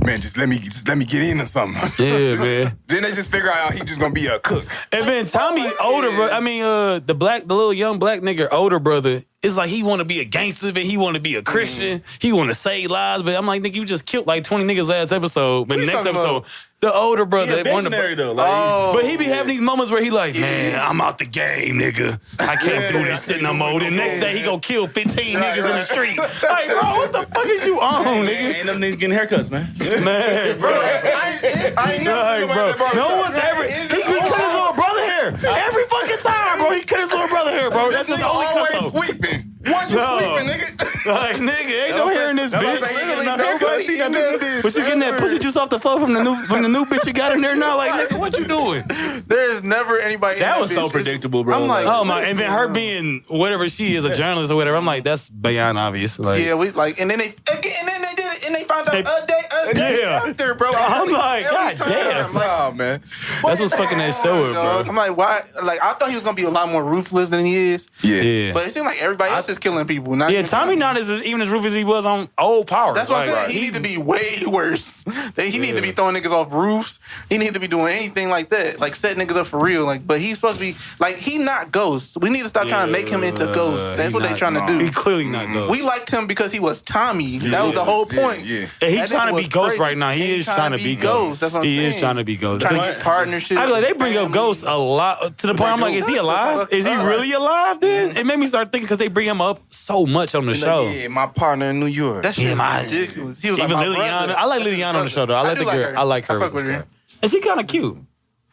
man, just let me get in or something. Yeah, man. Then they just figure out he just gonna be a cook. And then Tommy, older brother, the little young black nigga, older brother, it's like he want to be a gangster, but he want to be a Christian. He want to save lives, but I'm like, nigga, you just killed like 20 niggas last episode. But the next episode, the older brother, He a visionary though. Like, but he be having these moments where he like, man, I'm out the game, nigga. I can't do this shit no more. The next day he go kill 15 niggas in the street. Like, bro, what the fuck is you on, nigga? ain't them niggas getting haircuts, man. Man, bro. I ain't never seen Bro, nobody that no one's ever. He cut his little brother hair every fucking time, bro. He cut his little brother hair, bro. That's his only cut though. sweeping. What you sweeping, nigga? Like, nigga, ain't no hair in this bitch. Nobody in this. But you getting that pussy juice off the floor from the new bitch you got in there now? Like, nigga, what you doing? there's never anybody. That in was that so bitch. predictable, bro. I'm like, Oh my! And then her being whatever she is, a journalist or whatever. I'm like, that's beyond obvious. Like, yeah, we like, and then they did it, and they found out a day Yeah. after, bro. I'm like, every God time, damn. like, Oh, man. that's what's fucking that show up, dog. bro. I'm like, why? Like, I thought he was gonna be a lot more ruthless than he is. Yeah. But it seemed like everybody else is killing people. Not Yeah, even Tommy not even as ruthless as he was on old Power. That's what I'm Like, saying. He need to be way worse. He need to be throwing niggas off roofs. He need to be doing anything like that, like setting niggas up for real. Like, but he's supposed to be like he not Ghost. We need to stop trying to make him into Ghost. That's what they trying to do. He clearly not Ghost. We liked him because he was Tommy. That was the whole point. Yeah. And That he's trying nigga to be was Ghost crazy. right now. He is trying to be Ghost. That's what I'm saying. He is trying to be Ghost. Trying to get partnership. I be like, they bring up Ghost a lot to the point. I'm like, is he alive? Is he really alive? Then it made me start thinking because they bring him up so much on the show. Yeah, my partner in New York. That shit Yeah, is my- ridiculous. He was Even like, Liliana, I like Liliana on the show though. I like the girl. I like her. I fuck with her. And she kind of cute.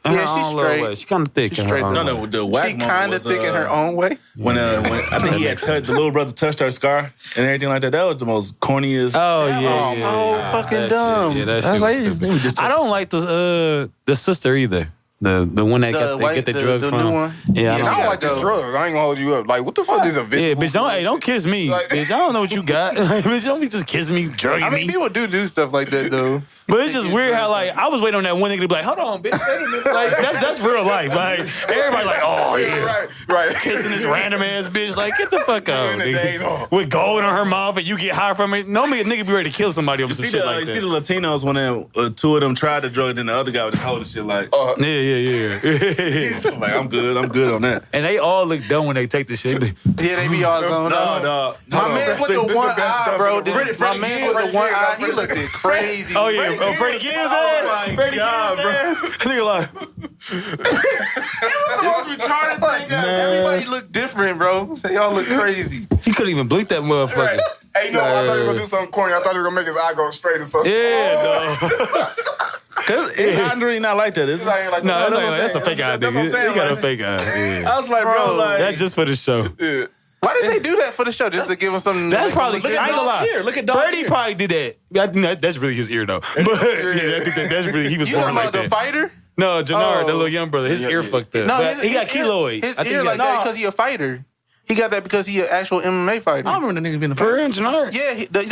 Yeah, she's straight. She kind of thick. She's in her straight. own No, way. the whack She moment kind of was, thick in her own way. When I think he had touched the little brother touched her scar and everything like that. That was the most corniest. Oh yeah, so fucking that dumb. Shit, yeah, that I shit was was like, stupid. I don't like the sister either. The one that get the drug from. New one? Yeah, I don't like this drug. I ain't gonna hold you up. Like, what the fuck is a Yeah, bitch, don't kiss me. Like, bitch, I don't know what you got. Bitch, don't be just kissing me, drugging me. People do stuff like that, though. But it's just weird how, like, I was waiting on that one nigga to be like, hold on, bitch, wait a minute. Like, that's real life. Like, everybody like, oh, yeah. Right. Kissing this random ass bitch. Like, get the fuck out. With gold on her mouth and you get high from it. Normally, a nigga be ready to kill somebody over some shit like that. You see the Latinos when two of them tried the drug, then the other guy was holding shit like, yeah. Like, I'm good on that. And they all look dumb when they take the shit. Yeah, they be all zoned out. No. My man with the one eye, bro. My man with the one eye, he looked crazy. Oh, yeah. Freddie Gibbs ass. Oh, my God, bro. Nigga like... It was the most retarded thing ever. Everybody looked different, bro. They all look crazy. He couldn't even blink that motherfucker. Right. Hey, no, I thought he was going to do something corny. I thought he was going to make his eye go straight or something. Yeah, no. It's Andre not like that, is it? No, that's a fake eye, nigga. He got a fake eye. I was like, bro, like... That's just for the show. Yeah. Why did they do that for the show? Just to give him something? That's probably... I ain't gonna lie. Ear. Look at Dog Freddie ear. probably did that. I think that's really his ear, though. But yeah, I think that's really... He was You born talking like about the that. fighter? No, Jannard, that little young brother. His ear fucked up. No, But he got ear- keloid. His I think ear he like got- that because he a fighter. He got that because he an actual MMA fighter. I remember the niggas being a For real, Jannard? Yeah, The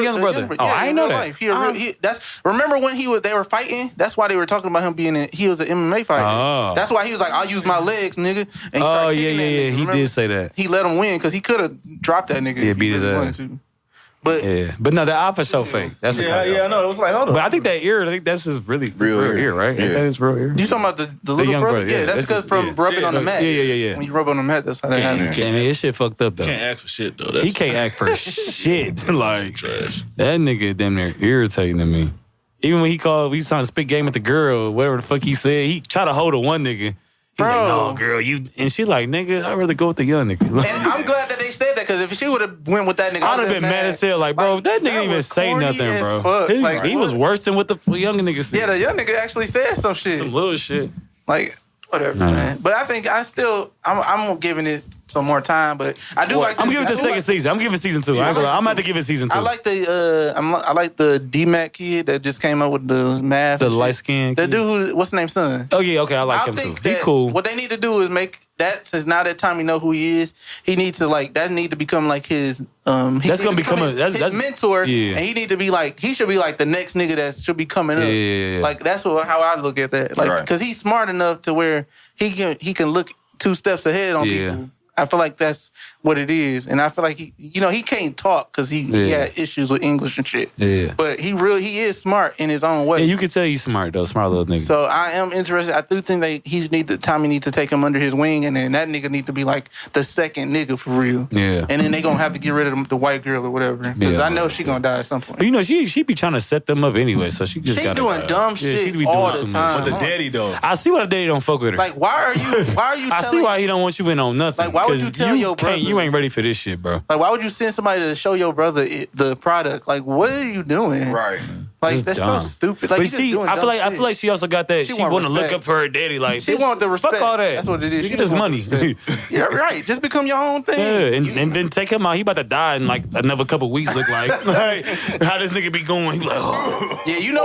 young brother. Oh, I ain't know that. That's remember when they were fighting. That's why they were talking about him being he was an MMA fighter. Oh. That's why he was like, "I'll use my legs, nigga." And he started kicking that nigga. He Remember? did say that. He let him win because he could have dropped that nigga. Yeah, if he beat his really ass. wanted to. But But no, the alpha show fake. That's a Yeah, I know. It was like, hold on. But I think that ear, I think that's his really Real ear, right? Yeah. Ain't that his real ear? you talking about the little young brother? brother, Yeah, yeah. that's because from rubbing on the mat. Yeah. When you rub on the mat, that's how that happens. Yeah, man, his shit fucked up, though. Can't act for shit, though. He can't act for shit. Like, trash. that nigga damn near irritating to me. Even when he was trying to spit game with the girl, whatever the fuck he said, he tried to hold a one nigga. He's like, no, girl, you... And she like, nigga, I'd rather go with the young nigga. And I'm glad that they said that because if she would have went with that nigga, I'd have been mad as hell. Like, bro, that nigga didn't even say nothing, bro. Fuck. He was worse than what the young nigga said. Yeah, the young nigga actually said some shit. Some little shit. Like, whatever, man. But I think I'm giving it some more time, but I do like... I'm giving it the second season. I'm giving season 2. I'm gonna have to give it season 2. I like the D-Mac kid that just came up with the math. The light-skinned The kid? dude what's his name's son? Oh, yeah, okay, I like him think too. He that cool. What they need to do is make that, since now that time we know who he is, he needs to that need to become like his That's gonna become his mentor. Yeah. And he should be like the next nigga that should be coming up. Yeah. Like that's how I look at that. Like because he's smart enough to where he can look 2 steps ahead on people. I feel like that's what it is, and I feel like he can't talk because he had issues with English and shit. Yeah, but he is smart in his own way. Yeah, you can tell he's smart though, smart little nigga. So I am interested. I do think that Tommy needs to take him under his wing, and then that nigga need to be like the second nigga for real. Yeah, and then they gonna have to get rid of the white girl or whatever because I know she gonna die at some point. But she be trying to set them up anyway, so she just doing dumb shit all the time. But the daddy though, I see why the daddy don't fuck with her. Like why are you? I see why he don't want you in on nothing. Like why would you tell your brother? You ain't ready for this shit, bro. Like, why would you send somebody to show your brother the product? Like, what are you doing? Right. Like, that's dumb. so stupid. Like, but I feel like she also got that. She want to look up for her daddy. Like, she want the respect. Fuck all that. That's what it is. You get this money. Yeah, right. Just become your own thing. Yeah, and then take him out. He about to die in like another couple weeks. Look like how this nigga be going. He like, oh. Yeah, either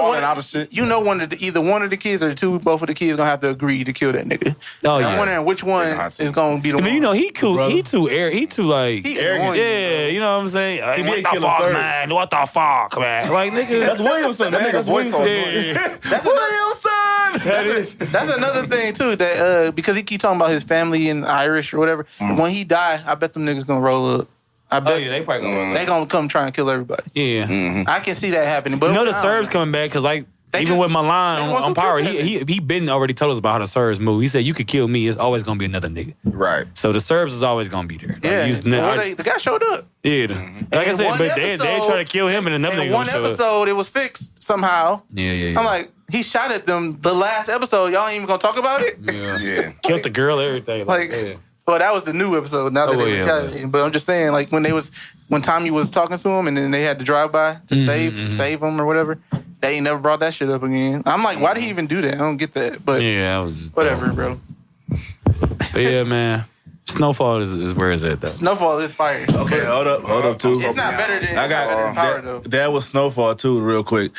one of the kids or both of the kids gonna have to agree to kill that nigga. Oh yeah. I'm wondering which one is gonna be the one. I mean, he cool. He too arrogant. Yeah, you know what I'm saying? He did kill a third. Man. What the fuck, man? Like, nigga, that's Williamson. That nigga's voice. That's Williamson. That's another thing too. That because he keep talking about his family and Irish or whatever. When he die, I bet them niggas gonna roll up. I bet they probably gonna come try and kill everybody. Yeah, I can see that happening. But the Serbs coming back because like. Even with Milan on Power, he been already told us about how the Serbs move. He said, you could kill me, it's always going to be another nigga. Right. So the Serbs is always going to be there. Yeah. The guy showed up. Yeah. Like I said, but they try to kill him and another nigga in one episode, it was fixed somehow. Yeah. I'm like, he shot at them the last episode. Y'all ain't even going to talk about it? Yeah. Killed the girl, everything. Well, that was the new episode. Now that they recorded, but I'm just saying, like when Tommy was talking to him, and then they had to drive by to save him or whatever. They ain't never brought that shit up again. I'm like, why did he even do that? I don't get that. But I was just whatever, bro. But yeah, man. Snowfall is where is it though? Snowfall is fire. Okay, hold up too. It's not better than Power though. That was Snowfall too, real quick.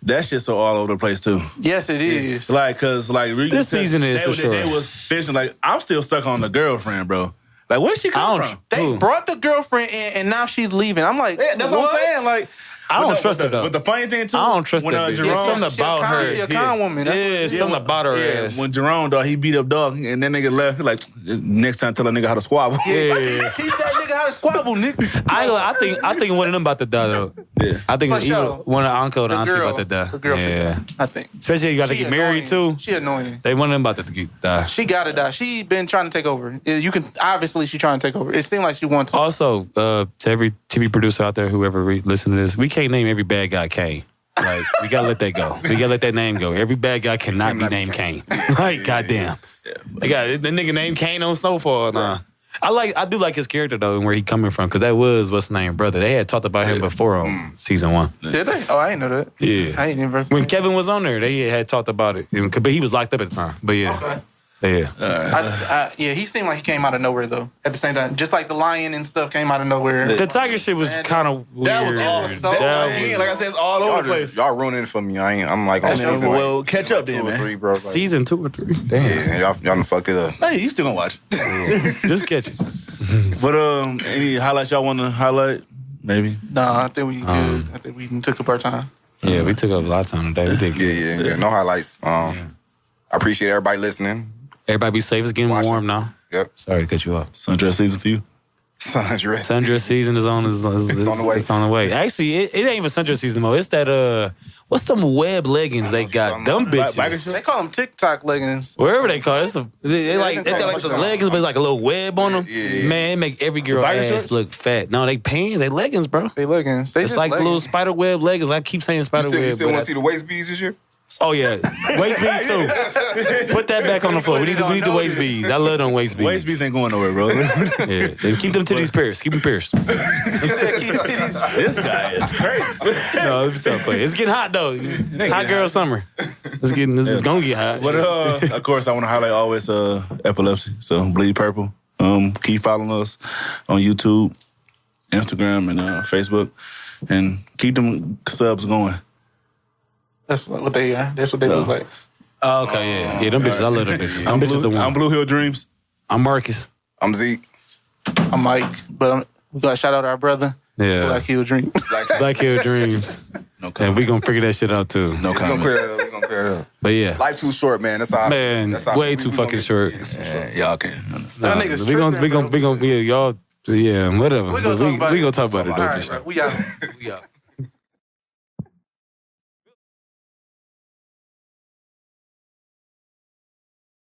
that shit's so all over the place too. Yes, it is. Like, cause like this season is for sure. They was fishing. Like, I'm still stuck on the girlfriend, bro. Like, where's she come from? They brought the girlfriend in, and now she's leaving. I'm like, that's what I'm saying. Like, I don't trust her though. But the funny thing too, I don't trust when her. Jerome, something about her. She a con woman. That's something about her ass. When Jerome, dog, he beat up dog, and that nigga left. He like, next time tell a nigga how to squabble. Yeah. Teach that nigga how to squabble, nigga. I think one of them about to die though. Yeah. I think one of the uncle and auntie about to die. The girlfriend. I think. Especially you got to get married too. She annoying. They one of them about to die. She gotta die. She been trying to take over. You can obviously she trying to take over. It seemed like she wants to. Also, to every TV producer out there, whoever listen to this, we can't name every bad guy Kane. Like, we gotta let that go. We gotta let that name go. Every bad guy cannot be named Kane. Like, goddamn. They got the nigga named Kane on Snowfall. Nah. I do like his character though, and where he coming from, because that was what's the name, brother. They had talked about him before on season 1. Did they? Oh, I didn't know that. Yeah, I ain't never. When Kevin was on there, they had talked about it, but he was locked up at the time. But yeah. Okay. Yeah. He seemed like he came out of nowhere though. At the same time, just like the lion and stuff came out of nowhere. The tiger shit was kind of weird. That was all. Like I said, it's all over the place. Y'all ruining it for me. I'm like on season well, catch up then, 2 or man. 3, bro. Like, season 2 or 3. Damn. Yeah, y'all done fucked it up. Hey, you still gonna watch it? Just catch it. But any highlights y'all want to highlight? Maybe. No, I think we good. I think we took up our time. Yeah, we took up a lot of time today. We did good. Yeah. No highlights. I appreciate everybody listening. Everybody be safe. It's getting warm now. Yep. Sorry to cut you off. Sundress season for you. Sundress season is on the way. It's on the way. Actually, it ain't even sundress season though. It's that what's them web leggings they got? Them bitches. They call them TikTok leggings. Wherever they call it. They got like those leggings, but it's like a little web on them. Yeah. Man, it make every girl ass look fat. No, they pants, they leggings, bro. They leggings. It's like little spider web leggings. I keep saying spider web. You still want to see the waist beads this year? Oh yeah, waist beads too. Put that back on the floor. We need the waist beads. I love them waist beads. Waist beads ain't going nowhere, bro. Yeah, and keep them titties pierced. Keep them pierced. This guy is crazy. No, let me stop playing. It's getting hot though. Hot girl summer. It's gonna get hot. But of course, I want to highlight always epilepsy. So Bleed Purple. Keep following us on YouTube, Instagram, and Facebook, and keep them subs going. That's what they are. That's what they look like. Oh, okay, yeah. Them bitches, I love them bitches. Them bitches the one. I'm Blue Hill Dreams. I'm Marcus. I'm Zeke. I'm Mike. But we got to shout out our brother. Yeah. Black Hill Dreams. Black Hill Dreams. No comment. And we gonna figure that shit out too. No comment. We're gonna clear it up. But yeah. Life too short, man. That's all. Man, way too fucking short. Y'all can. Nah, we gonna, yeah, y'all, yeah, whatever. We gonna talk about it. We gonna talk about it though. All right, bro. We out.